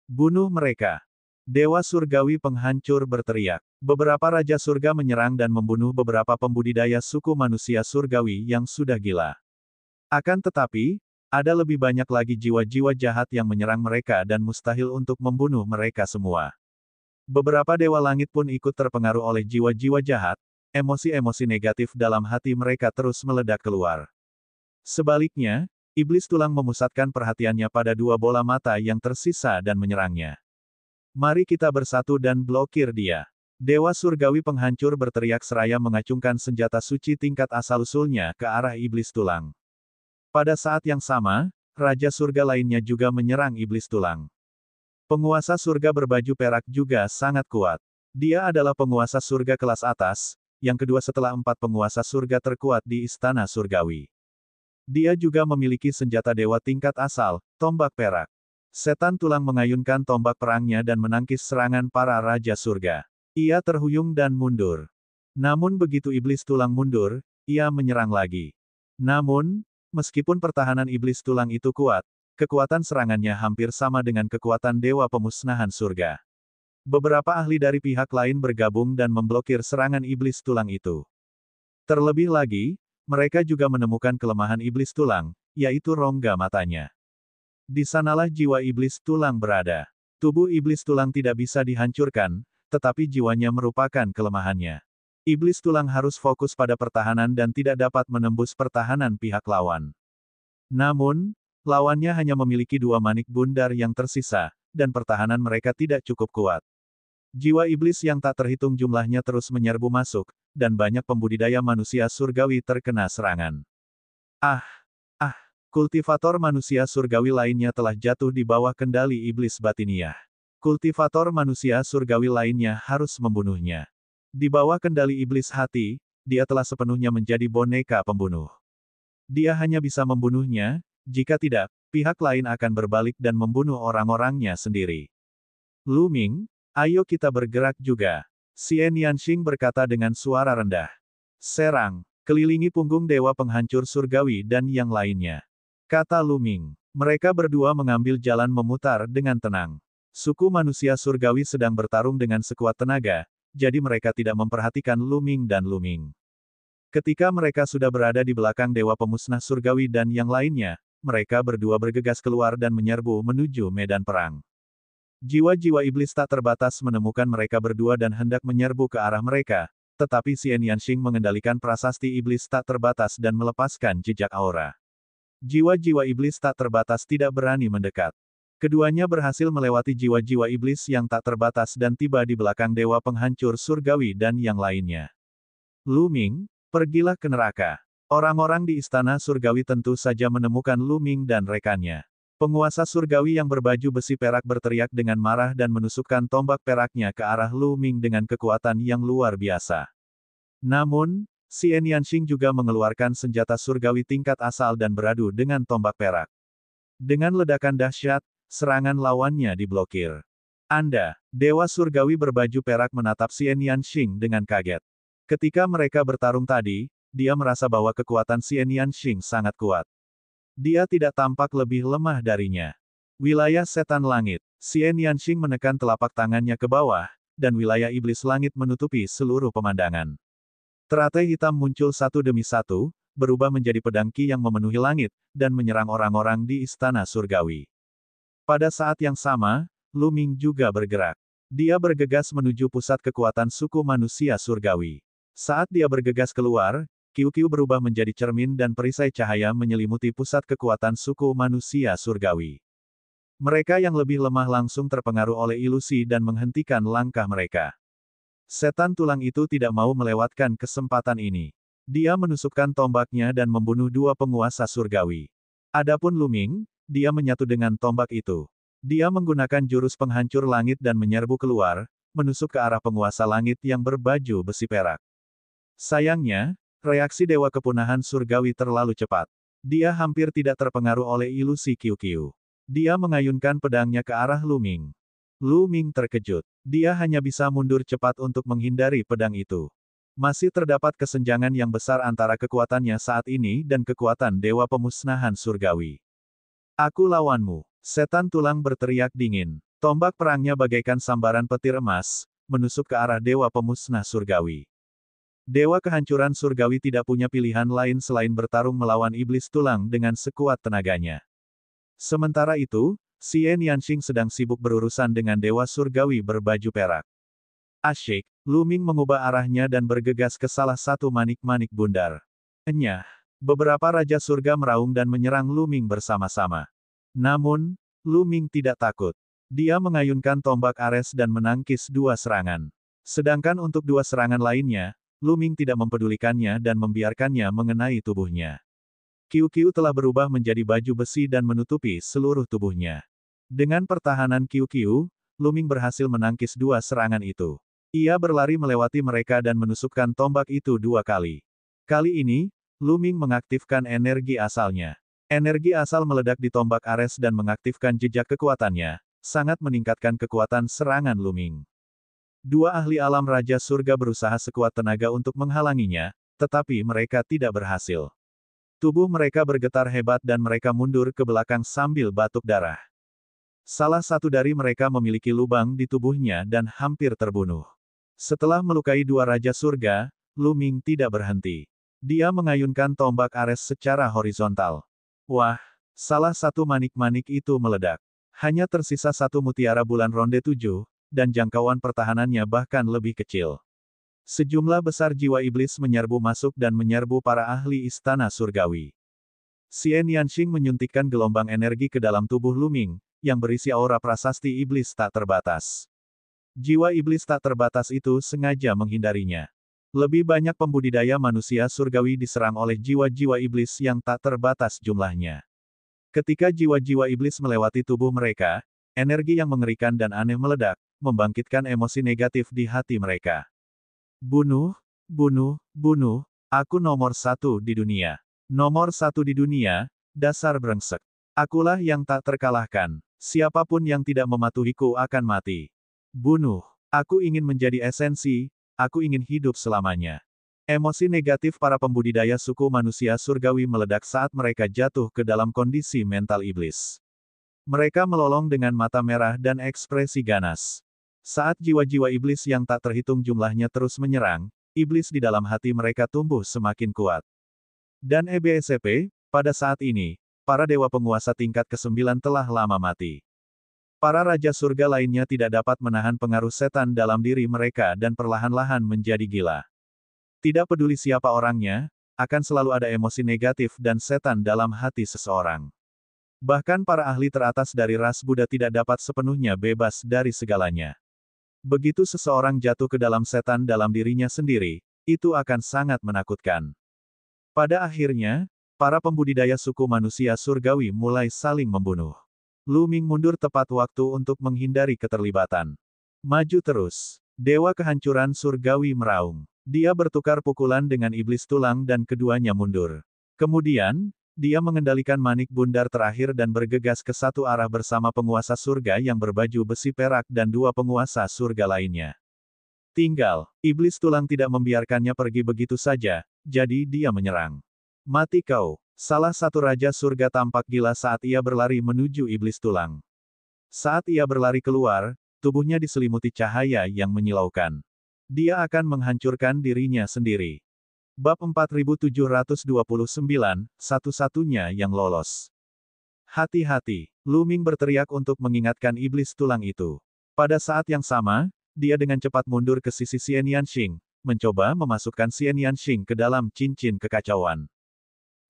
[SPEAKER 1] Bunuh mereka! Dewa Surgawi Penghancur berteriak. Beberapa raja surga menyerang dan membunuh beberapa pembudidaya suku manusia surgawi yang sudah gila. Akan tetapi, ada lebih banyak lagi jiwa-jiwa jahat yang menyerang mereka dan mustahil untuk membunuh mereka semua. Beberapa dewa langit pun ikut terpengaruh oleh jiwa-jiwa jahat, emosi-emosi negatif dalam hati mereka terus meledak keluar. Sebaliknya, iblis tulang memusatkan perhatiannya pada dua bola mata yang tersisa dan menyerangnya. Mari kita bersatu dan blokir dia. Dewa Surgawi Penghancur berteriak seraya mengacungkan senjata suci tingkat asal-usulnya ke arah iblis tulang. Pada saat yang sama, Raja Surga lainnya juga menyerang iblis tulang. Penguasa surga berbaju perak juga sangat kuat. Dia adalah penguasa surga kelas atas, yang kedua setelah 4 penguasa surga terkuat di Istana Surgawi. Dia juga memiliki senjata dewa tingkat asal, tombak perak. Setan tulang mengayunkan tombak perangnya dan menangkis serangan para raja surga. Ia terhuyung dan mundur. Namun begitu iblis tulang mundur, ia menyerang lagi. Namun, meskipun pertahanan iblis tulang itu kuat, kekuatan serangannya hampir sama dengan kekuatan dewa pemusnahan surga. Beberapa ahli dari pihak lain bergabung dan memblokir serangan iblis tulang itu. Terlebih lagi, mereka juga menemukan kelemahan iblis tulang, yaitu rongga matanya. Di sanalah jiwa iblis tulang berada. Tubuh iblis tulang tidak bisa dihancurkan, tetapi jiwanya merupakan kelemahannya. Iblis tulang harus fokus pada pertahanan dan tidak dapat menembus pertahanan pihak lawan. Namun, lawannya hanya memiliki 2 manik bundar yang tersisa, dan pertahanan mereka tidak cukup kuat. Jiwa iblis yang tak terhitung jumlahnya terus menyerbu masuk, dan banyak pembudidaya manusia surgawi terkena serangan. Kultivator manusia surgawi lainnya telah jatuh di bawah kendali iblis batiniah. Kultivator manusia surgawi lainnya harus membunuhnya. Di bawah kendali iblis hati, dia telah sepenuhnya menjadi boneka pembunuh. Dia hanya bisa membunuhnya, jika tidak, pihak lain akan berbalik dan membunuh orang-orangnya sendiri. Lu Ming, ayo kita bergerak juga. Xian Yanxing berkata dengan suara rendah. Serang, kelilingi punggung dewa penghancur surgawi dan yang lainnya. Kata Lu Ming. Mereka berdua mengambil jalan memutar dengan tenang. Suku manusia surgawi sedang bertarung dengan sekuat tenaga, jadi mereka tidak memperhatikan Lu Ming dan Lu Ming. Ketika mereka sudah berada di belakang dewa pemusnah surgawi dan yang lainnya, mereka berdua bergegas keluar dan menyerbu menuju medan perang. Jiwa-jiwa iblis tak terbatas menemukan mereka berdua dan hendak menyerbu ke arah mereka, tetapi Xian Yanxing mengendalikan prasasti iblis tak terbatas dan melepaskan jejak aura. Jiwa-jiwa iblis tak terbatas tidak berani mendekat. Keduanya berhasil melewati jiwa-jiwa iblis yang tak terbatas dan tiba di belakang dewa penghancur surgawi dan yang lainnya. Lu Ming, pergilah ke neraka. Orang-orang di istana surgawi tentu saja menemukan Lu Ming dan rekannya. Penguasa surgawi yang berbaju besi perak berteriak dengan marah dan menusukkan tombak peraknya ke arah Lu Ming dengan kekuatan yang luar biasa. Namun, Xian Yanxing juga mengeluarkan senjata surgawi tingkat asal dan beradu dengan tombak perak. Dengan ledakan dahsyat, serangan lawannya diblokir. Anda, dewa surgawi berbaju perak menatap Xian Yanxing dengan kaget. Ketika mereka bertarung tadi, dia merasa bahwa kekuatan Xian Yanxing sangat kuat. Dia tidak tampak lebih lemah darinya. Wilayah setan langit, Xian Yanxing menekan telapak tangannya ke bawah, dan wilayah iblis langit menutupi seluruh pemandangan. Teratai hitam muncul satu demi satu, berubah menjadi pedang Qi yang memenuhi langit, dan menyerang orang-orang di istana surgawi. Pada saat yang sama, Lu Ming juga bergerak. Dia bergegas menuju pusat kekuatan suku manusia surgawi. Saat dia bergegas keluar, Qiu-Qiu berubah menjadi cermin dan perisai cahaya menyelimuti pusat kekuatan suku manusia surgawi. Mereka yang lebih lemah langsung terpengaruh oleh ilusi dan menghentikan langkah mereka. Setan tulang itu tidak mau melewatkan kesempatan ini. Dia menusukkan tombaknya dan membunuh 2 penguasa surgawi. Adapun Lu Ming, dia menyatu dengan tombak itu. Dia menggunakan jurus penghancur langit dan menyerbu keluar, menusuk ke arah penguasa langit yang berbaju besi perak. Sayangnya, reaksi dewa kepunahan surgawi terlalu cepat. Dia hampir tidak terpengaruh oleh ilusi Qiu-Qiu. Dia mengayunkan pedangnya ke arah Lu Ming. Lu Ming terkejut. Dia hanya bisa mundur cepat untuk menghindari pedang itu. Masih terdapat kesenjangan yang besar antara kekuatannya saat ini dan kekuatan dewa pemusnahan surgawi. Aku lawanmu. Setan tulang berteriak dingin. Tombak perangnya bagaikan sambaran petir emas, menusuk ke arah dewa pemusnah surgawi. Dewa kehancuran surgawi tidak punya pilihan lain selain bertarung melawan iblis tulang dengan sekuat tenaganya. Sementara itu, Xian Yanxing sedang sibuk berurusan dengan dewa surgawi berbaju perak. Asyik, Lu Ming mengubah arahnya dan bergegas ke salah satu manik-manik bundar. Enyah, beberapa raja surga meraung dan menyerang Lu Ming bersama-sama. Namun, Lu Ming tidak takut. Dia mengayunkan tombak Ares dan menangkis 2 serangan. Sedangkan untuk 2 serangan lainnya, Lu Ming tidak mempedulikannya dan membiarkannya mengenai tubuhnya. Qiu-Qiu telah berubah menjadi baju besi dan menutupi seluruh tubuhnya. Dengan pertahanan Qiu-Qiu, Lu Ming berhasil menangkis 2 serangan itu. Ia berlari melewati mereka dan menusukkan tombak itu 2 kali. Kali ini, Lu Ming mengaktifkan energi asalnya. Energi asal meledak di tombak Ares dan mengaktifkan jejak kekuatannya, sangat meningkatkan kekuatan serangan Lu Ming. Dua ahli alam Raja Surga berusaha sekuat tenaga untuk menghalanginya, tetapi mereka tidak berhasil. Tubuh mereka bergetar hebat dan mereka mundur ke belakang sambil batuk darah. Salah satu dari mereka memiliki lubang di tubuhnya dan hampir terbunuh. Setelah melukai dua Raja Surga, Lu Ming tidak berhenti. Dia mengayunkan tombak Ares secara horizontal. Wah, salah satu manik-manik itu meledak. Hanya tersisa satu mutiara bulan ronde 7, dan jangkauan pertahanannya bahkan lebih kecil. Sejumlah besar jiwa iblis menyerbu masuk dan menyerbu para ahli istana surgawi. Xian Yanxing menyuntikkan gelombang energi ke dalam tubuh Lu Ming, yang berisi aura prasasti iblis tak terbatas. Jiwa iblis tak terbatas itu sengaja menghindarinya. Lebih banyak pembudidaya manusia surgawi diserang oleh jiwa-jiwa iblis yang tak terbatas jumlahnya. Ketika jiwa-jiwa iblis melewati tubuh mereka, energi yang mengerikan dan aneh meledak, membangkitkan emosi negatif di hati mereka. Bunuh, bunuh, bunuh, aku nomor satu di dunia. Nomor satu di dunia, dasar brengsek. Akulah yang tak terkalahkan. Siapapun yang tidak mematuhiku akan mati. Bunuh. Aku ingin menjadi esensi, aku ingin hidup selamanya. Emosi negatif para pembudidaya suku manusia surgawi meledak saat mereka jatuh ke dalam kondisi mental iblis. Mereka melolong dengan mata merah dan ekspresi ganas. Saat jiwa-jiwa iblis yang tak terhitung jumlahnya terus menyerang, iblis di dalam hati mereka tumbuh semakin kuat. Dan EBSP, pada saat ini, para dewa penguasa tingkat ke-9 telah lama mati. Para raja surga lainnya tidak dapat menahan pengaruh setan dalam diri mereka dan perlahan-lahan menjadi gila. Tidak peduli siapa orangnya, akan selalu ada emosi negatif dan setan dalam hati seseorang. Bahkan para ahli teratas dari ras Buddha tidak dapat sepenuhnya bebas dari segalanya. Begitu seseorang jatuh ke dalam setan dalam dirinya sendiri, itu akan sangat menakutkan. Pada akhirnya, para pembudidaya suku manusia surgawi mulai saling membunuh. Lu Ming mundur tepat waktu untuk menghindari keterlibatan. Maju terus. Dewa kehancuran surgawi meraung. Dia bertukar pukulan dengan iblis tulang dan keduanya mundur. Kemudian, dia mengendalikan manik bundar terakhir dan bergegas ke satu arah bersama penguasa surga yang berbaju besi perak dan dua penguasa surga lainnya. Tinggal, iblis tulang tidak membiarkannya pergi begitu saja, jadi dia menyerang. Mati kau. Salah satu raja surga tampak gila saat ia berlari menuju iblis tulang. Saat ia berlari keluar, tubuhnya diselimuti cahaya yang menyilaukan. Dia akan menghancurkan dirinya sendiri. Bab 4729, satu-satunya yang lolos. Hati-hati, Lu Ming berteriak untuk mengingatkan iblis tulang itu. Pada saat yang sama, dia dengan cepat mundur ke sisi Xian Yanxing, mencoba memasukkan Xian Yanxing ke dalam cincin kekacauan.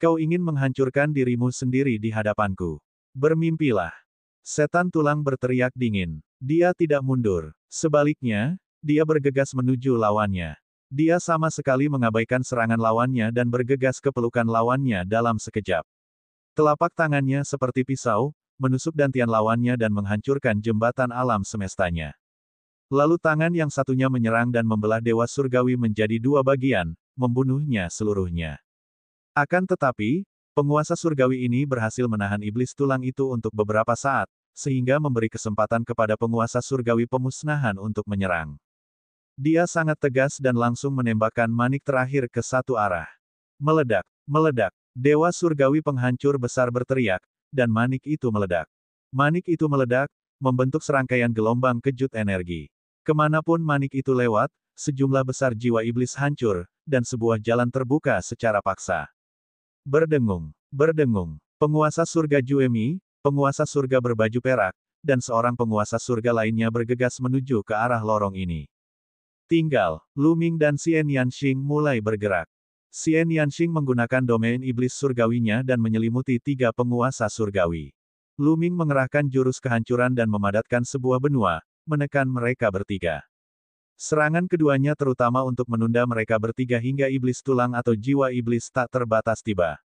[SPEAKER 1] Kau ingin menghancurkan dirimu sendiri di hadapanku. Bermimpilah. Setan tulang berteriak dingin. Dia tidak mundur. Sebaliknya, dia bergegas menuju lawannya. Dia sama sekali mengabaikan serangan lawannya dan bergegas ke pelukan lawannya dalam sekejap. Telapak tangannya seperti pisau, menusuk dantian lawannya dan menghancurkan jembatan alam semestanya. Lalu tangan yang satunya menyerang dan membelah dewa surgawi menjadi dua bagian, membunuhnya seluruhnya. Akan tetapi, penguasa surgawi ini berhasil menahan iblis tulang itu untuk beberapa saat, sehingga memberi kesempatan kepada penguasa surgawi pemusnahan untuk menyerang. Dia sangat tegas dan langsung menembakkan manik terakhir ke satu arah. Meledak, meledak, dewa surgawi penghancur besar berteriak, dan manik itu meledak. Manik itu meledak, membentuk serangkaian gelombang kejut energi. Kemanapun manik itu lewat, sejumlah besar jiwa iblis hancur, dan sebuah jalan terbuka secara paksa. Berdengung, berdengung. Penguasa surga Juemi, penguasa surga berbaju perak, dan seorang penguasa surga lainnya bergegas menuju ke arah lorong ini. Tinggal, Lu Ming dan Xian Yanxing mulai bergerak. Xian Yanxing menggunakan domain iblis surgawinya dan menyelimuti tiga penguasa surgawi. Lu Ming mengerahkan jurus kehancuran dan memadatkan sebuah benua, menekan mereka bertiga. Serangan keduanya terutama untuk menunda mereka bertiga hingga iblis tulang atau jiwa iblis tak terbatas tiba.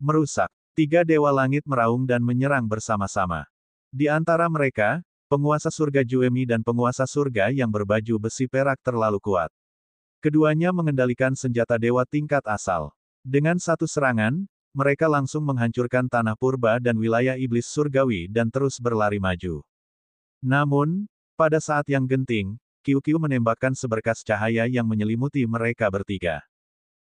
[SPEAKER 1] Merusak. Tiga dewa langit meraung dan menyerang bersama-sama. Di antara mereka, penguasa surga Juemi dan penguasa surga yang berbaju besi perak terlalu kuat. Keduanya mengendalikan senjata dewa tingkat asal. Dengan satu serangan, mereka langsung menghancurkan tanah purba dan wilayah iblis surgawi dan terus berlari maju. Namun, pada saat yang genting, Qiu menembakkan seberkas cahaya yang menyelimuti mereka bertiga.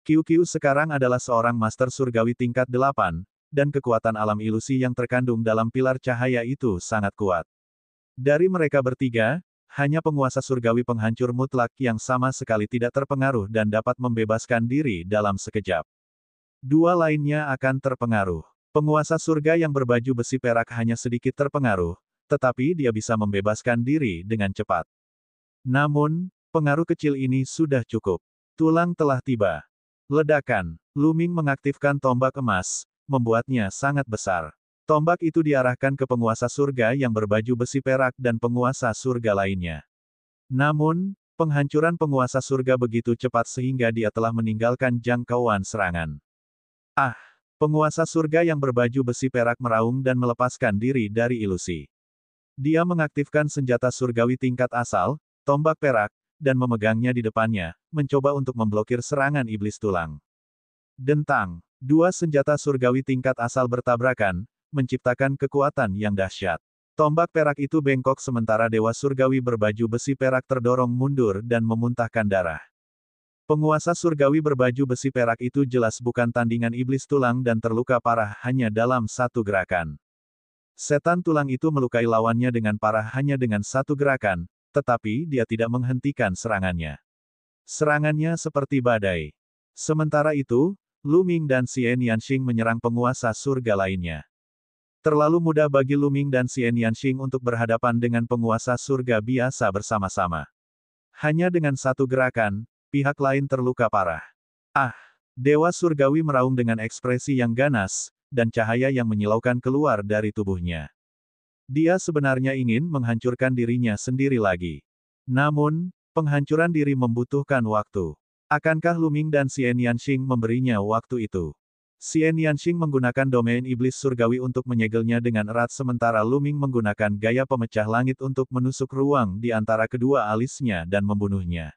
[SPEAKER 1] Qiu sekarang adalah seorang master surgawi tingkat 8, dan kekuatan alam ilusi yang terkandung dalam pilar cahaya itu sangat kuat. Dari mereka bertiga, hanya penguasa surgawi penghancur mutlak yang sama sekali tidak terpengaruh dan dapat membebaskan diri dalam sekejap. Dua lainnya akan terpengaruh. Penguasa surga yang berbaju besi perak hanya sedikit terpengaruh, tetapi dia bisa membebaskan diri dengan cepat. Namun, pengaruh kecil ini sudah cukup. Tulang telah tiba. Ledakan. Lu Ming mengaktifkan tombak emas, membuatnya sangat besar. Tombak itu diarahkan ke penguasa surga yang berbaju besi perak dan penguasa surga lainnya. Namun, penghancuran penguasa surga begitu cepat sehingga dia telah meninggalkan jangkauan serangan. Ah! Penguasa surga yang berbaju besi perak meraung dan melepaskan diri dari ilusi. Dia mengaktifkan senjata surgawi tingkat asal, tombak perak, dan memegangnya di depannya, mencoba untuk memblokir serangan iblis tulang. Dentang. Dua senjata surgawi tingkat asal bertabrakan, menciptakan kekuatan yang dahsyat. Tombak perak itu bengkok sementara dewa surgawi berbaju besi perak terdorong mundur dan memuntahkan darah. Penguasa surgawi berbaju besi perak itu jelas bukan tandingan iblis tulang dan terluka parah hanya dalam satu gerakan. Setan tulang itu melukai lawannya dengan parah hanya dengan satu gerakan, tetapi dia tidak menghentikan serangannya. Serangannya seperti badai. Sementara itu, Lu Ming dan Xian Yanxing menyerang penguasa surga lainnya. Terlalu mudah bagi Lu Ming dan Xian Yanxing untuk berhadapan dengan penguasa surga biasa bersama-sama. Hanya dengan satu gerakan, pihak lain terluka parah. Ah! Dewa surgawi meraung dengan ekspresi yang ganas, dan cahaya yang menyilaukan keluar dari tubuhnya. Dia sebenarnya ingin menghancurkan dirinya sendiri lagi. Namun, penghancuran diri membutuhkan waktu. Akankah Lu Ming dan Xian Yanxing memberinya waktu itu? Xian Yanxing menggunakan domain iblis surgawi untuk menyegelnya dengan erat sementara Lu Ming menggunakan gaya pemecah langit untuk menusuk ruang di antara kedua alisnya dan membunuhnya.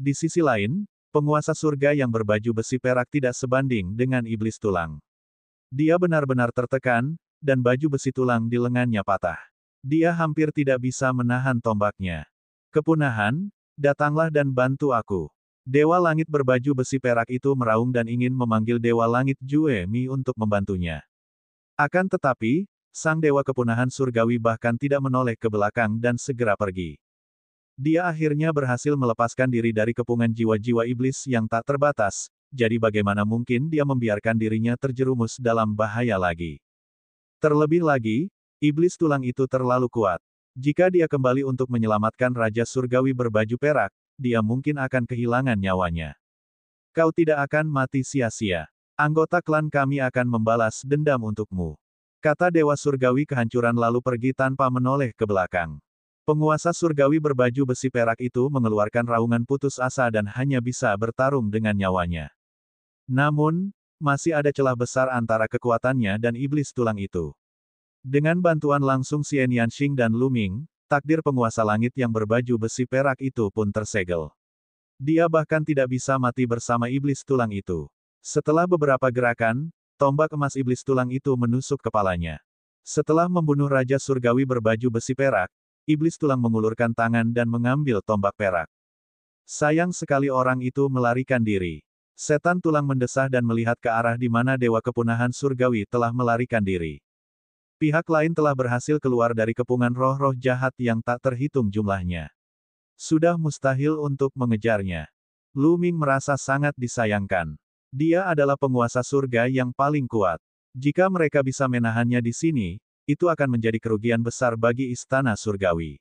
[SPEAKER 1] Di sisi lain, penguasa surga yang berbaju besi perak tidak sebanding dengan iblis tulang. Dia benar-benar tertekan, dan baju besi tulang di lengannya patah. Dia hampir tidak bisa menahan tombaknya. Kepunahan, datanglah dan bantu aku. Dewa langit berbaju besi perak itu meraung dan ingin memanggil Dewa Langit Jue Mi untuk membantunya. Akan tetapi, sang Dewa Kepunahan Surgawi bahkan tidak menoleh ke belakang dan segera pergi. Dia akhirnya berhasil melepaskan diri dari kepungan jiwa-jiwa iblis yang tak terbatas, jadi bagaimana mungkin dia membiarkan dirinya terjerumus dalam bahaya lagi. Terlebih lagi, iblis tulang itu terlalu kuat. Jika dia kembali untuk menyelamatkan Raja Surgawi berbaju perak, dia mungkin akan kehilangan nyawanya. Kau tidak akan mati sia-sia. Anggota klan kami akan membalas dendam untukmu. Kata Dewa Surgawi kehancuran lalu pergi tanpa menoleh ke belakang. Penguasa surgawi berbaju besi perak itu mengeluarkan raungan putus asa dan hanya bisa bertarung dengan nyawanya. Namun, masih ada celah besar antara kekuatannya dan iblis tulang itu. Dengan bantuan langsung Xian Yanxing dan Lu Ming, takdir penguasa langit yang berbaju besi perak itu pun tersegel. Dia bahkan tidak bisa mati bersama iblis tulang itu. Setelah beberapa gerakan, tombak emas iblis tulang itu menusuk kepalanya. Setelah membunuh Raja Surgawi berbaju besi perak, iblis tulang mengulurkan tangan dan mengambil tombak perak. Sayang sekali orang itu melarikan diri. Setan tulang mendesah dan melihat ke arah di mana Dewa Kepunahan Surgawi telah melarikan diri. Pihak lain telah berhasil keluar dari kepungan roh-roh jahat yang tak terhitung jumlahnya. Sudah mustahil untuk mengejarnya. Lu Ming merasa sangat disayangkan. Dia adalah penguasa surga yang paling kuat. Jika mereka bisa menahannya di sini, itu akan menjadi kerugian besar bagi istana surgawi.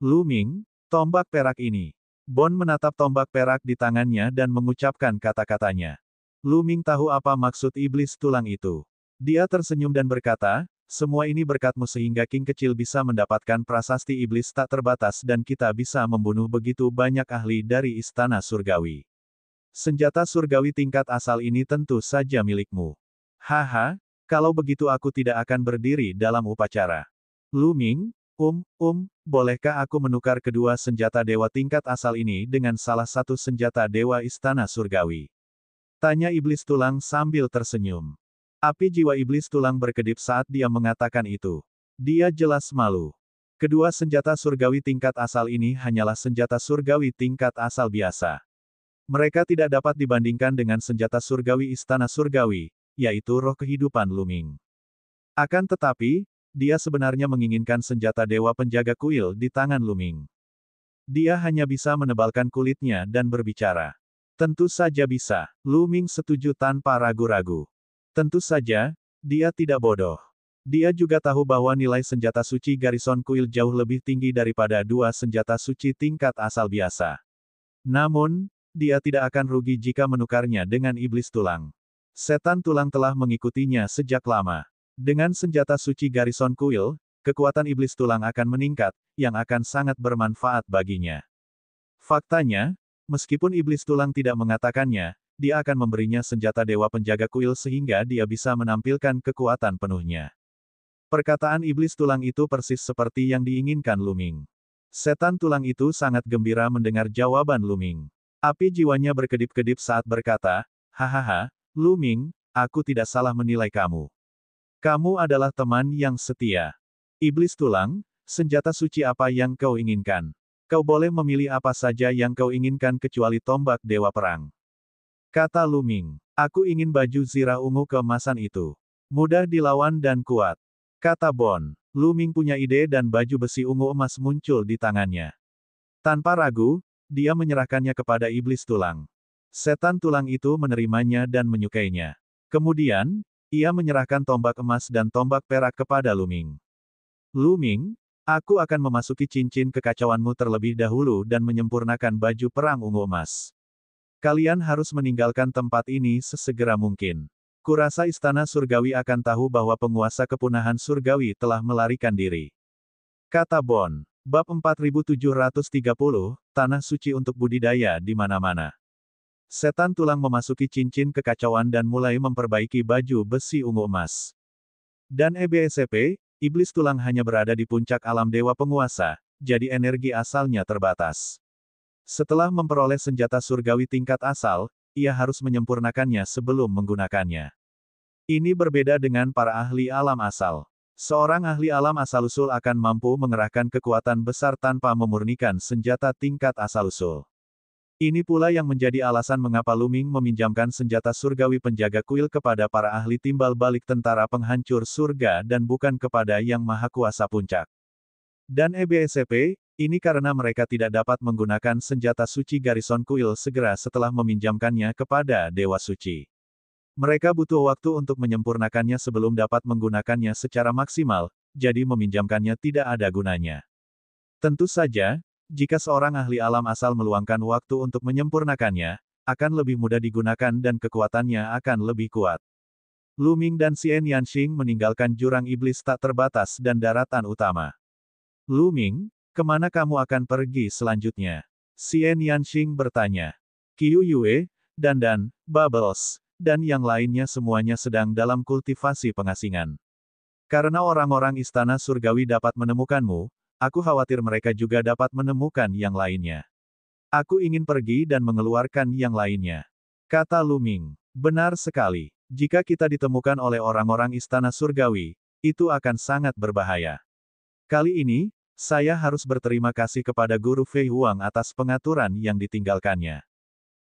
[SPEAKER 1] Lu Ming, tombak perak ini. Bon menatap tombak perak di tangannya dan mengucapkan kata-katanya. Lu Ming tahu apa maksud iblis tulang itu. Dia tersenyum dan berkata, semua ini berkatmu sehingga King kecil bisa mendapatkan prasasti iblis tak terbatas dan kita bisa membunuh begitu banyak ahli dari istana surgawi. Senjata surgawi tingkat asal ini tentu saja milikmu. Haha, kalau begitu aku tidak akan berdiri dalam upacara. Lu Ming, bolehkah aku menukar kedua senjata dewa tingkat asal ini dengan salah satu senjata dewa istana surgawi? Tanya iblis tulang sambil tersenyum. Api jiwa iblis tulang berkedip saat dia mengatakan itu. Dia jelas malu. Kedua senjata surgawi tingkat asal ini hanyalah senjata surgawi tingkat asal biasa. Mereka tidak dapat dibandingkan dengan senjata surgawi istana surgawi, yaitu roh kehidupan Luming. Akan tetapi, dia sebenarnya menginginkan senjata dewa penjaga kuil di tangan Luming. Dia hanya bisa menebalkan kulitnya dan berbicara. Tentu saja bisa, Luming setuju tanpa ragu-ragu. Tentu saja, dia tidak bodoh. Dia juga tahu bahwa nilai senjata suci Garrison Kuil jauh lebih tinggi daripada dua senjata suci tingkat asal biasa. Namun, dia tidak akan rugi jika menukarnya dengan iblis tulang. Setan tulang telah mengikutinya sejak lama. Dengan senjata suci Garrison Kuil, kekuatan iblis tulang akan meningkat, yang akan sangat bermanfaat baginya. Faktanya, meskipun iblis tulang tidak mengatakannya, dia akan memberinya senjata dewa penjaga kuil sehingga dia bisa menampilkan kekuatan penuhnya. Perkataan iblis tulang itu persis seperti yang diinginkan Luming. Setan tulang itu sangat gembira mendengar jawaban Luming. Api jiwanya berkedip-kedip saat berkata, "Hahaha, Luming, aku tidak salah menilai kamu. Kamu adalah teman yang setia. Iblis tulang, senjata suci apa yang kau inginkan? Kau boleh memilih apa saja yang kau inginkan kecuali tombak dewa perang." Kata Luming, "Aku ingin baju zirah ungu keemasan itu. Mudah dilawan dan kuat." Kata Bon, Luming punya ide dan baju besi ungu emas muncul di tangannya. Tanpa ragu, dia menyerahkannya kepada iblis tulang. Setan tulang itu menerimanya dan menyukainya. Kemudian, ia menyerahkan tombak emas dan tombak perak kepada Luming. "Luming, aku akan memasuki cincin kekacauanmu terlebih dahulu dan menyempurnakan baju perang ungu emas. Kalian harus meninggalkan tempat ini sesegera mungkin. Kurasa istana surgawi akan tahu bahwa penguasa kepunahan surgawi telah melarikan diri." Kata Bon, bab 4730, Tanah Suci untuk Budidaya di Mana-mana. Setan tulang memasuki cincin kekacauan dan mulai memperbaiki baju besi ungu emas. Dan EBSP, iblis tulang hanya berada di puncak alam dewa penguasa, jadi energi asalnya terbatas. Setelah memperoleh senjata surgawi tingkat asal, ia harus menyempurnakannya sebelum menggunakannya. Ini berbeda dengan para ahli alam asal. Seorang ahli alam asal-usul akan mampu mengerahkan kekuatan besar tanpa memurnikan senjata tingkat asal-usul. Ini pula yang menjadi alasan mengapa Luming meminjamkan senjata surgawi penjaga kuil kepada para ahli timbal balik tentara penghancur surga dan bukan kepada yang maha kuasa puncak. Dan EBSP, ini karena mereka tidak dapat menggunakan senjata suci Garrison Kuil segera setelah meminjamkannya kepada Dewa Suci. Mereka butuh waktu untuk menyempurnakannya sebelum dapat menggunakannya secara maksimal, jadi meminjamkannya tidak ada gunanya. Tentu saja, jika seorang ahli alam asal meluangkan waktu untuk menyempurnakannya, akan lebih mudah digunakan dan kekuatannya akan lebih kuat. Luming dan Xian Yanxing meninggalkan jurang iblis tak terbatas dan daratan utama. "Luming, kemana kamu akan pergi selanjutnya?" Xian Yanxing bertanya. Qiu Yue, Dan, Bubbles, dan yang lainnya semuanya sedang dalam kultivasi pengasingan. Karena orang-orang istana surgawi dapat menemukanmu, aku khawatir mereka juga dapat menemukan yang lainnya. Aku ingin pergi dan mengeluarkan yang lainnya. Kata Luming. Benar sekali. Jika kita ditemukan oleh orang-orang istana surgawi, itu akan sangat berbahaya. Kali ini, saya harus berterima kasih kepada Guru Fei Huang atas pengaturan yang ditinggalkannya.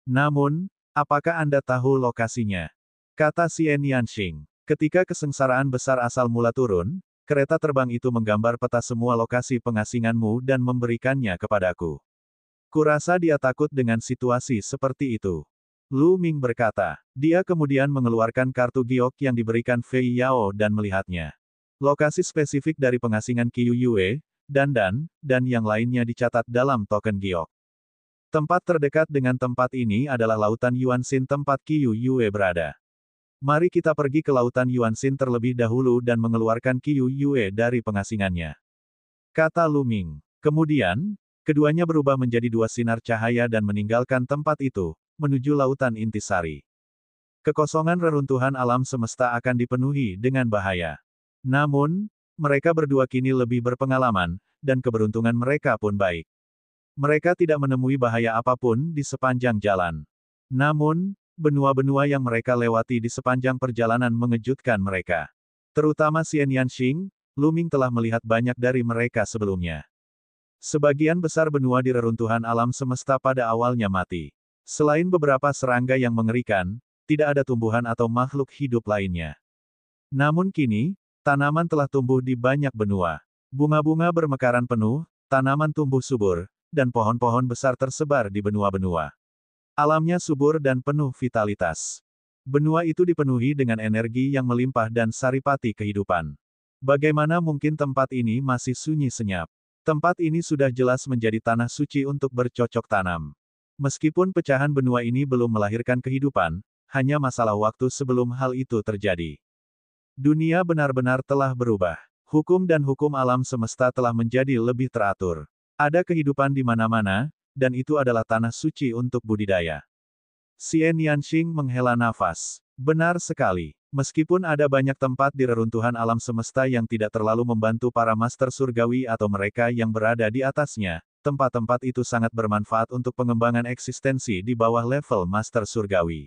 [SPEAKER 1] Namun, apakah Anda tahu lokasinya? Kata Xian Yanxing. Ketika kesengsaraan besar asal mula turun, kereta terbang itu menggambar peta semua lokasi pengasinganmu dan memberikannya kepadaku. Kurasa dia takut dengan situasi seperti itu. Lu Ming berkata. Dia kemudian mengeluarkan kartu giok yang diberikan Fei Yao dan melihatnya. Lokasi spesifik dari pengasingan Qiu Yue, dan yang lainnya dicatat dalam token giok. Tempat terdekat dengan tempat ini adalah Lautan Yuanxin tempat Qiu Yue berada. Mari kita pergi ke Lautan Yuanxin terlebih dahulu dan mengeluarkan Qiu Yue dari pengasingannya. Kata Lu Ming. Kemudian, keduanya berubah menjadi dua sinar cahaya dan meninggalkan tempat itu, menuju Lautan Intisari. Kekosongan reruntuhan alam semesta akan dipenuhi dengan bahaya. Namun, mereka berdua kini lebih berpengalaman, dan keberuntungan mereka pun baik. Mereka tidak menemui bahaya apapun di sepanjang jalan. Namun, benua-benua yang mereka lewati di sepanjang perjalanan mengejutkan mereka. Terutama Xian Yanxing, Lu Ming telah melihat banyak dari mereka sebelumnya. Sebagian besar benua di reruntuhan alam semesta pada awalnya mati. Selain beberapa serangga yang mengerikan, tidak ada tumbuhan atau makhluk hidup lainnya. Namun kini, tanaman telah tumbuh di banyak benua. Bunga-bunga bermekaran penuh, tanaman tumbuh subur, dan pohon-pohon besar tersebar di benua-benua. Alamnya subur dan penuh vitalitas. Benua itu dipenuhi dengan energi yang melimpah dan saripati kehidupan. Bagaimana mungkin tempat ini masih sunyi senyap? Tempat ini sudah jelas menjadi tanah suci untuk bercocok tanam. Meskipun pecahan benua ini belum melahirkan kehidupan, hanya masalah waktu sebelum hal itu terjadi. Dunia benar-benar telah berubah. Hukum dan hukum alam semesta telah menjadi lebih teratur. Ada kehidupan di mana-mana, dan itu adalah tanah suci untuk budidaya. Xian Yanxing menghela nafas. Benar sekali. Meskipun ada banyak tempat di reruntuhan alam semesta yang tidak terlalu membantu para master surgawi atau mereka yang berada di atasnya, tempat-tempat itu sangat bermanfaat untuk pengembangan eksistensi di bawah level master surgawi.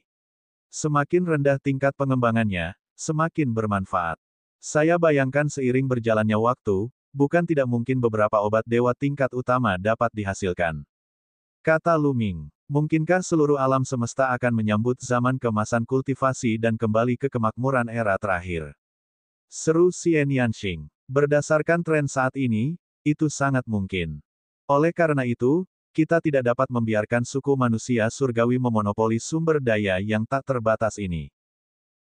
[SPEAKER 1] Semakin rendah tingkat pengembangannya, semakin bermanfaat. Saya bayangkan seiring berjalannya waktu, bukan tidak mungkin beberapa obat dewa tingkat utama dapat dihasilkan. Kata Lu Ming, mungkinkah seluruh alam semesta akan menyambut zaman keemasan kultivasi dan kembali ke kemakmuran era terakhir? Seru Xian Yanxing. Berdasarkan tren saat ini, itu sangat mungkin. Oleh karena itu, kita tidak dapat membiarkan suku manusia surgawi memonopoli sumber daya yang tak terbatas ini.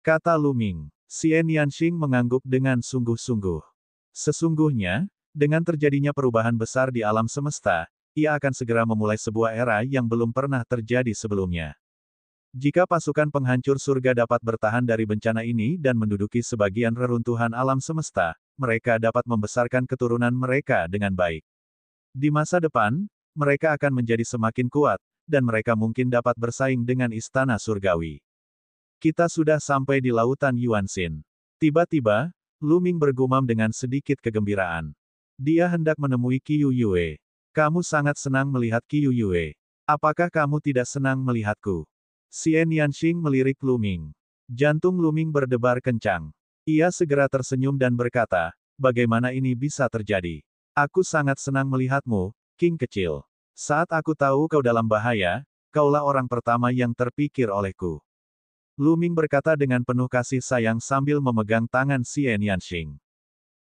[SPEAKER 1] Kata Lu Ming. Xian Yanxing mengangguk dengan sungguh-sungguh. Sesungguhnya, dengan terjadinya perubahan besar di alam semesta, ia akan segera memulai sebuah era yang belum pernah terjadi sebelumnya. Jika pasukan penghancur surga dapat bertahan dari bencana ini dan menduduki sebagian reruntuhan alam semesta, mereka dapat membesarkan keturunan mereka dengan baik. Di masa depan, mereka akan menjadi semakin kuat, dan mereka mungkin dapat bersaing dengan istana surgawi. Kita sudah sampai di lautan Yuanxin. Tiba-tiba, Lu Ming bergumam dengan sedikit kegembiraan. Dia hendak menemui Qiu Yue. Kamu sangat senang melihat Qiu Yue. Apakah kamu tidak senang melihatku? Xian Yanxing melirik Lu Ming. Jantung Lu Ming berdebar kencang. Ia segera tersenyum dan berkata, bagaimana ini bisa terjadi? Aku sangat senang melihatmu, King kecil. Saat aku tahu kau dalam bahaya, kaulah orang pertama yang terpikir olehku. Lu Ming berkata dengan penuh kasih sayang sambil memegang tangan Xian Yanxing.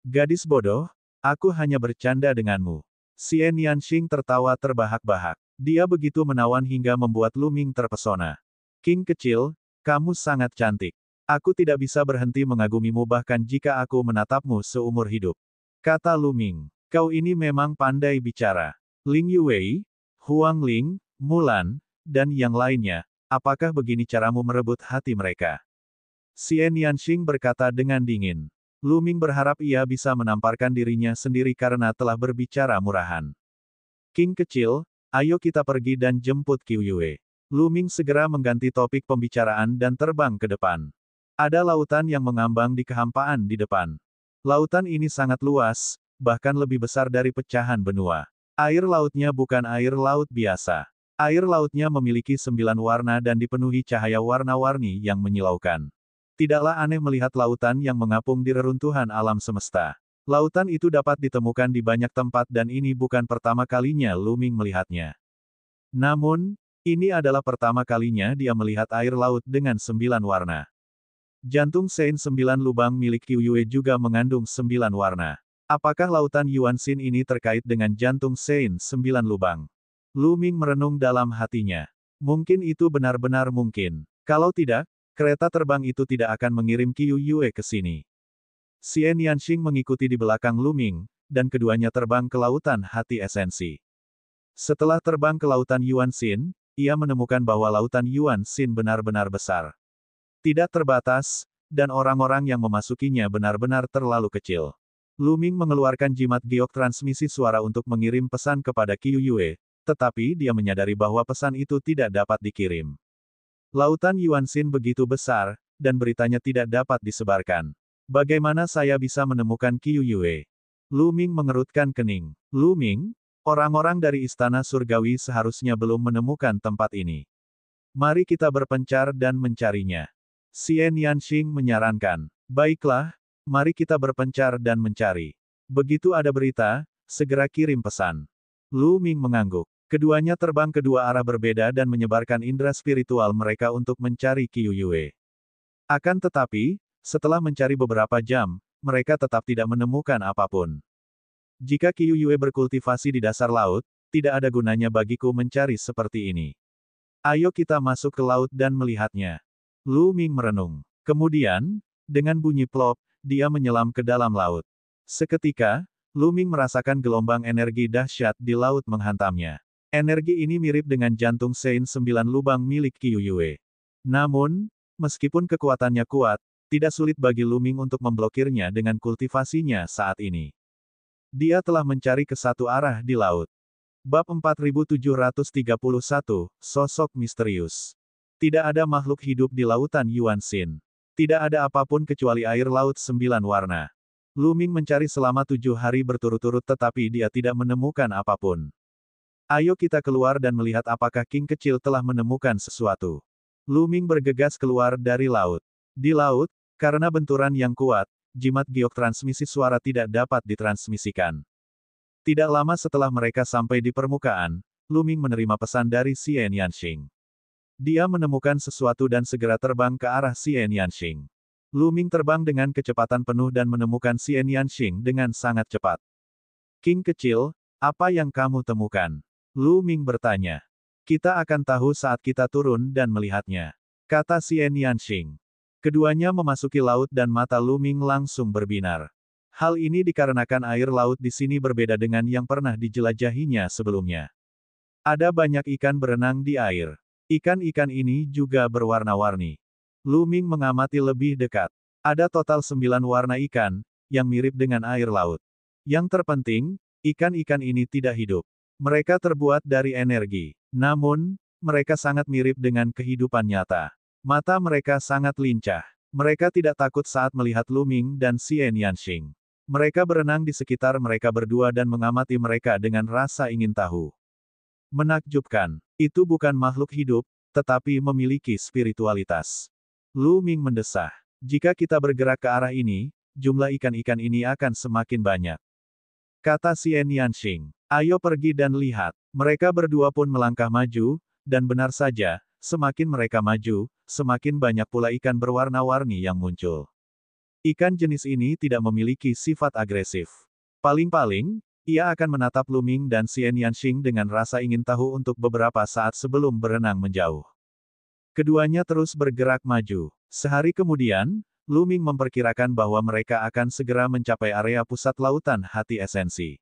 [SPEAKER 1] Gadis bodoh, aku hanya bercanda denganmu. Xian Yanxing tertawa terbahak-bahak. Dia begitu menawan hingga membuat Lu Ming terpesona. King kecil, kamu sangat cantik. Aku tidak bisa berhenti mengagumimu bahkan jika aku menatapmu seumur hidup. Kata Lu Ming. Kau ini memang pandai bicara. Ling Yuwei, Huang Ling, Mulan, dan yang lainnya. Apakah begini caramu merebut hati mereka? Xian Yanxing berkata dengan dingin. Lu Ming berharap ia bisa menamparkan dirinya sendiri karena telah berbicara murahan. King kecil, ayo kita pergi dan jemput Qiu Yue. Lu Ming segera mengganti topik pembicaraan dan terbang ke depan. Ada lautan yang mengambang di kehampaan di depan. Lautan ini sangat luas, bahkan lebih besar dari pecahan benua. Air lautnya bukan air laut biasa. Air lautnya memiliki 9 warna dan dipenuhi cahaya warna-warni yang menyilaukan. Tidaklah aneh melihat lautan yang mengapung di reruntuhan alam semesta. Lautan itu dapat ditemukan di banyak tempat dan ini bukan pertama kalinya Lu Ming melihatnya. Namun, ini adalah pertama kalinya dia melihat air laut dengan 9 warna. Jantung Sein 9 lubang milik Qiu Yue juga mengandung 9 warna. Apakah lautan Yuanxin ini terkait dengan jantung Sein 9 lubang? Lu Ming merenung dalam hatinya. Mungkin itu benar-benar mungkin. Kalau tidak, kereta terbang itu tidak akan mengirim Qiu Yue ke sini. Xian Yanxing mengikuti di belakang Lu Ming, dan keduanya terbang ke lautan hati esensi. Setelah terbang ke lautan Yuanxin, ia menemukan bahwa lautan Yuanxin benar-benar besar. Tidak terbatas, dan orang-orang yang memasukinya benar-benar terlalu kecil. Lu Ming mengeluarkan jimat giok transmisi suara untuk mengirim pesan kepada Qiu Yue, tetapi dia menyadari bahwa pesan itu tidak dapat dikirim. Lautan Yuanxin begitu besar, dan beritanya tidak dapat disebarkan. Bagaimana saya bisa menemukan Qiu Yue? Lu Ming mengerutkan kening. Lu Ming, orang-orang dari Istana Surgawi seharusnya belum menemukan tempat ini. Mari kita berpencar dan mencarinya. Xian Yanxing menyarankan. Baiklah, Mari kita berpencar dan mencari. Begitu ada berita, segera kirim pesan. Lu Ming mengangguk. Keduanya terbang ke dua arah berbeda dan menyebarkan indera spiritual mereka untuk mencari Qiu Yue. Akan tetapi, setelah mencari beberapa jam, mereka tetap tidak menemukan apapun. Jika Qiu Yue berkultivasi di dasar laut, tidak ada gunanya bagiku mencari seperti ini. Ayo kita masuk ke laut dan melihatnya. Lu Ming merenung. Kemudian, dengan bunyi plop, dia menyelam ke dalam laut. Seketika, Lu Ming merasakan gelombang energi dahsyat di laut menghantamnya. Energi ini mirip dengan jantung Sein 9 lubang milik Qiu Yue. Namun, meskipun kekuatannya kuat, tidak sulit bagi Lu Ming untuk memblokirnya dengan kultivasinya saat ini. Dia telah mencari ke satu arah di laut. Bab 4731, Sosok Misterius. Tidak ada makhluk hidup di lautan Yuanxin. Tidak ada apapun kecuali air laut 9 warna. Lu Ming mencari selama 7 hari berturut-turut tetapi dia tidak menemukan apapun. Ayo kita keluar dan melihat apakah King kecil telah menemukan sesuatu. Lu Ming bergegas keluar dari laut. Di laut, karena benturan yang kuat, jimat giok transmisi suara tidak dapat ditransmisikan. Tidak lama setelah mereka sampai di permukaan, Lu Ming menerima pesan dari Xian Yanxing. Dia menemukan sesuatu dan segera terbang ke arah Xian Yanxing. Lu Ming terbang dengan kecepatan penuh dan menemukan Xian Yanxing dengan sangat cepat. King kecil, apa yang kamu temukan? Lu Ming bertanya. Kita akan tahu saat kita turun dan melihatnya, kata Xian Yanxing. Keduanya memasuki laut dan mata Lu Ming langsung berbinar. Hal ini dikarenakan air laut di sini berbeda dengan yang pernah dijelajahinya sebelumnya. Ada banyak ikan berenang di air. Ikan-ikan ini juga berwarna-warni. Lu Ming mengamati lebih dekat. Ada total 9 warna ikan, yang mirip dengan air laut. Yang terpenting, ikan-ikan ini tidak hidup. Mereka terbuat dari energi. Namun, mereka sangat mirip dengan kehidupan nyata. Mata mereka sangat lincah. Mereka tidak takut saat melihat Lu Ming dan Xian Yanxing. Mereka berenang di sekitar mereka berdua dan mengamati mereka dengan rasa ingin tahu. Menakjubkan. Itu bukan makhluk hidup, tetapi memiliki spiritualitas. Lu Ming mendesah. Jika kita bergerak ke arah ini, jumlah ikan-ikan ini akan semakin banyak. Kata Xian Yanxing. Ayo pergi dan lihat. Mereka berdua pun melangkah maju, dan benar saja, semakin mereka maju, semakin banyak pula ikan berwarna-warni yang muncul. Ikan jenis ini tidak memiliki sifat agresif. Paling-paling, ia akan menatap Lu Ming dan Xian Yanxing dengan rasa ingin tahu untuk beberapa saat sebelum berenang menjauh. Keduanya terus bergerak maju. Sehari kemudian, Lu Ming memperkirakan bahwa mereka akan segera mencapai area pusat lautan hati esensi.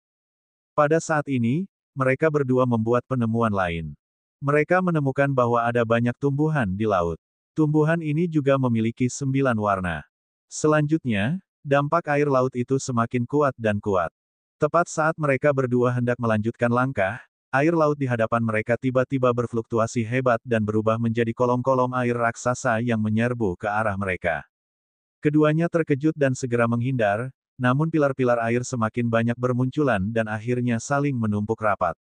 [SPEAKER 1] Pada saat ini, mereka berdua membuat penemuan lain. Mereka menemukan bahwa ada banyak tumbuhan di laut. Tumbuhan ini juga memiliki 9 warna. Selanjutnya, dampak air laut itu semakin kuat dan kuat. Tepat saat mereka berdua hendak melanjutkan langkah, air laut di hadapan mereka tiba-tiba berfluktuasi hebat dan berubah menjadi kolom-kolom air raksasa yang menyerbu ke arah mereka. Keduanya terkejut dan segera menghindar, namun pilar-pilar air semakin banyak bermunculan dan akhirnya saling menumpuk rapat.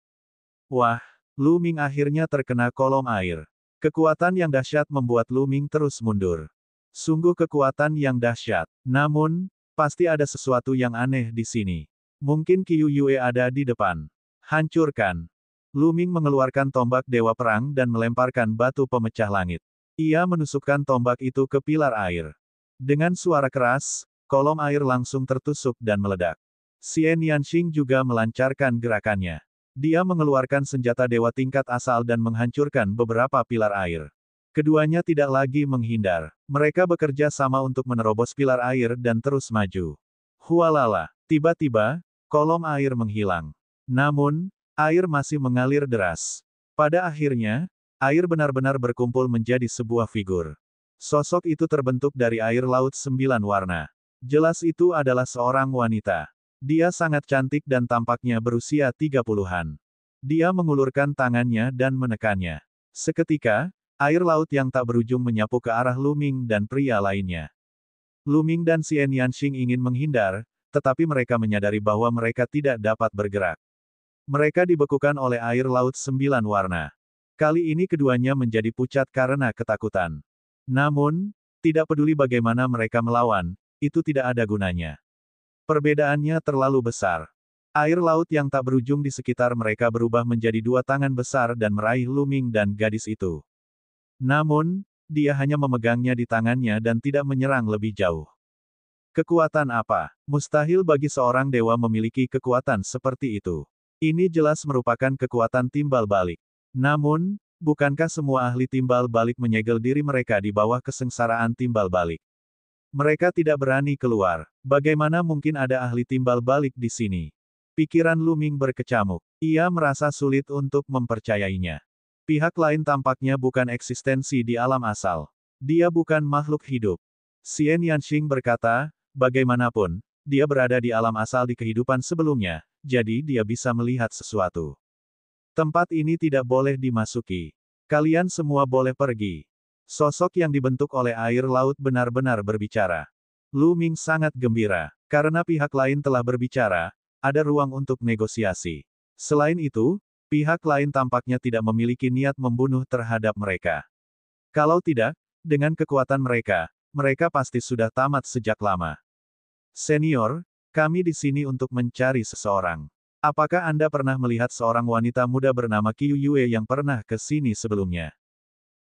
[SPEAKER 1] Wah, Lu Ming akhirnya terkena kolom air. Kekuatan yang dahsyat membuat Lu Ming terus mundur. Sungguh kekuatan yang dahsyat. Namun, pasti ada sesuatu yang aneh di sini. Mungkin Qiu Yue ada di depan. Hancurkan. Lu Ming mengeluarkan tombak Dewa Perang dan melemparkan batu pemecah langit. Ia menusukkan tombak itu ke pilar air. Dengan suara keras, kolom air langsung tertusuk dan meledak. Xian Yanxing juga melancarkan gerakannya. Dia mengeluarkan senjata dewa tingkat asal dan menghancurkan beberapa pilar air. Keduanya tidak lagi menghindar. Mereka bekerja sama untuk menerobos pilar air dan terus maju. Hualala. Tiba-tiba, kolom air menghilang. Namun, air masih mengalir deras. Pada akhirnya, air benar-benar berkumpul menjadi sebuah figur. Sosok itu terbentuk dari air laut 9 warna. Jelas itu adalah seorang wanita. Dia sangat cantik dan tampaknya berusia 30-an. Dia mengulurkan tangannya dan menekannya. Seketika, air laut yang tak berujung menyapu ke arah Lu Ming dan pria lainnya. Lu Ming dan Xian Yanxing ingin menghindar, tetapi mereka menyadari bahwa mereka tidak dapat bergerak. Mereka dibekukan oleh air laut 9 warna. Kali ini keduanya menjadi pucat karena ketakutan. Namun, tidak peduli bagaimana mereka melawan, itu tidak ada gunanya. Perbedaannya terlalu besar. Air laut yang tak berujung di sekitar mereka berubah menjadi dua tangan besar dan meraih Lu Ming dan gadis itu. Namun, dia hanya memegangnya di tangannya dan tidak menyerang lebih jauh. Kekuatan apa? Mustahil bagi seorang dewa memiliki kekuatan seperti itu. Ini jelas merupakan kekuatan timbal balik. Namun, bukankah semua ahli timbal balik menyegel diri mereka di bawah kesengsaraan timbal balik? Mereka tidak berani keluar. Bagaimana mungkin ada ahli timbal balik di sini? Pikiran Lu Ming berkecamuk. Ia merasa sulit untuk mempercayainya. Pihak lain tampaknya bukan eksistensi di alam asal. Dia bukan makhluk hidup. Xian Yanxing berkata, bagaimanapun, dia berada di alam asal di kehidupan sebelumnya, jadi dia bisa melihat sesuatu. Tempat ini tidak boleh dimasuki. Kalian semua boleh pergi. Sosok yang dibentuk oleh air laut benar-benar berbicara. Lu Ming sangat gembira. Karena pihak lain telah berbicara, ada ruang untuk negosiasi. Selain itu, pihak lain tampaknya tidak memiliki niat membunuh terhadap mereka. Kalau tidak, dengan kekuatan mereka, mereka pasti sudah tamat sejak lama. Senior, kami di sini untuk mencari seseorang. Apakah Anda pernah melihat seorang wanita muda bernama Qiu Yue yang pernah ke sini sebelumnya?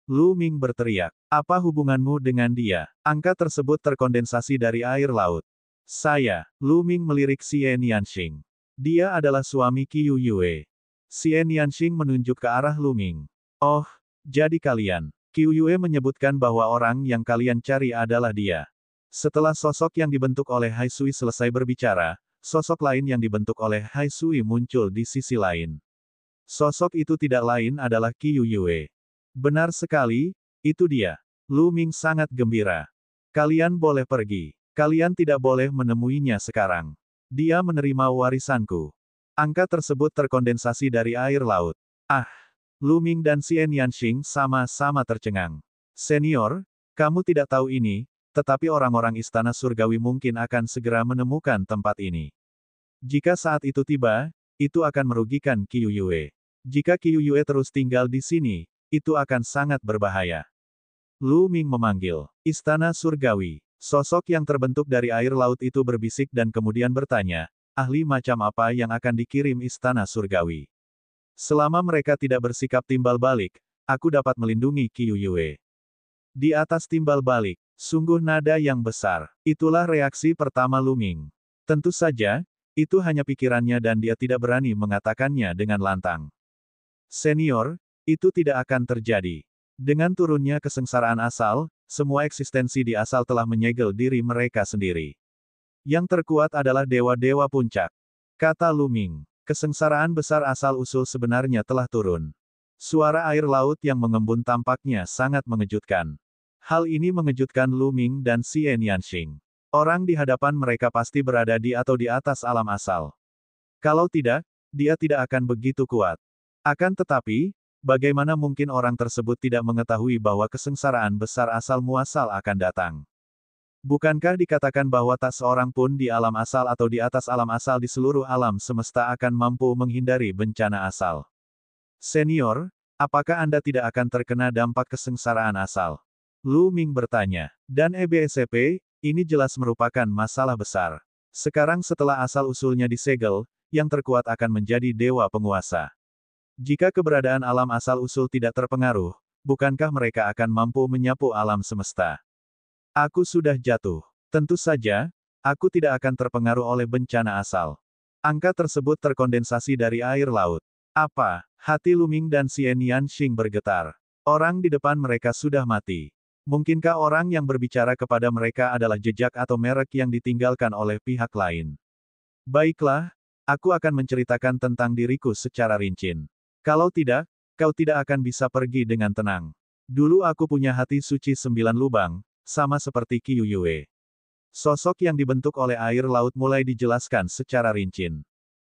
[SPEAKER 1] Lu Ming berteriak. Apa hubunganmu dengan dia? Angka tersebut terkondensasi dari air laut. Saya, Lu Ming melirik Xian Yanxing. Dia adalah suami Qiu Yue. Xian Yanxing menunjuk ke arah Lu Ming. Oh, jadi kalian. Qiu Yue menyebutkan bahwa orang yang kalian cari adalah dia. Setelah sosok yang dibentuk oleh Hai Sui selesai berbicara, sosok lain yang dibentuk oleh Hai Sui muncul di sisi lain. Sosok itu tidak lain adalah Qiu Yue. Benar sekali, itu dia. Lu Ming sangat gembira. Kalian boleh pergi. Kalian tidak boleh menemuinya sekarang. Dia menerima warisanku. Angka tersebut terkondensasi dari air laut. Ah! Lu Ming dan Xian Yanxing sama-sama tercengang. Senior, kamu tidak tahu ini, tetapi orang-orang Istana Surgawi mungkin akan segera menemukan tempat ini. Jika saat itu tiba, itu akan merugikan Qiu Yue. Jika Qiu Yue terus tinggal di sini, itu akan sangat berbahaya. Lu Ming memanggil. Istana Surgawi. Sosok yang terbentuk dari air laut itu berbisik dan kemudian bertanya, ahli macam apa yang akan dikirim Istana Surgawi? Selama mereka tidak bersikap timbal balik, aku dapat melindungi Qiu Yue. Di atas timbal balik. Sungguh nada yang besar. Itulah reaksi pertama Lu Ming. Tentu saja, itu hanya pikirannya dan dia tidak berani mengatakannya dengan lantang. Senior, itu tidak akan terjadi. Dengan turunnya kesengsaraan asal, semua eksistensi di asal telah menyegel diri mereka sendiri. Yang terkuat adalah dewa-dewa puncak. Kata Lu Ming. Kesengsaraan besar asal-usul sebenarnya telah turun. Suara air laut yang mengembun tampaknya sangat mengejutkan. Hal ini mengejutkan Lu Ming dan Xian Yanxing. Orang di hadapan mereka pasti berada di atau di atas alam asal. Kalau tidak, dia tidak akan begitu kuat. Akan tetapi, bagaimana mungkin orang tersebut tidak mengetahui bahwa kesengsaraan besar asal muasal akan datang? Bukankah dikatakan bahwa tak seorang pun di alam asal atau di atas alam asal di seluruh alam semesta akan mampu menghindari bencana asal? Senior, apakah Anda tidak akan terkena dampak kesengsaraan asal? Lu Ming bertanya. Dan EBSP, ini jelas merupakan masalah besar. Sekarang setelah asal-usulnya disegel, yang terkuat akan menjadi dewa penguasa. Jika keberadaan alam asal-usul tidak terpengaruh, bukankah mereka akan mampu menyapu alam semesta? Aku sudah jatuh. Tentu saja, aku tidak akan terpengaruh oleh bencana asal. Angka tersebut terkondensasi dari air laut. Apa? Hati Lu Ming dan Xian Yanxing bergetar. Orang di depan mereka sudah mati. Mungkinkah orang yang berbicara kepada mereka adalah jejak atau merek yang ditinggalkan oleh pihak lain? Baiklah, aku akan menceritakan tentang diriku secara rinci. Kalau tidak, kau tidak akan bisa pergi dengan tenang. Dulu aku punya hati suci 9 lubang, sama seperti Qiu Yue. Sosok yang dibentuk oleh air laut mulai dijelaskan secara rinci.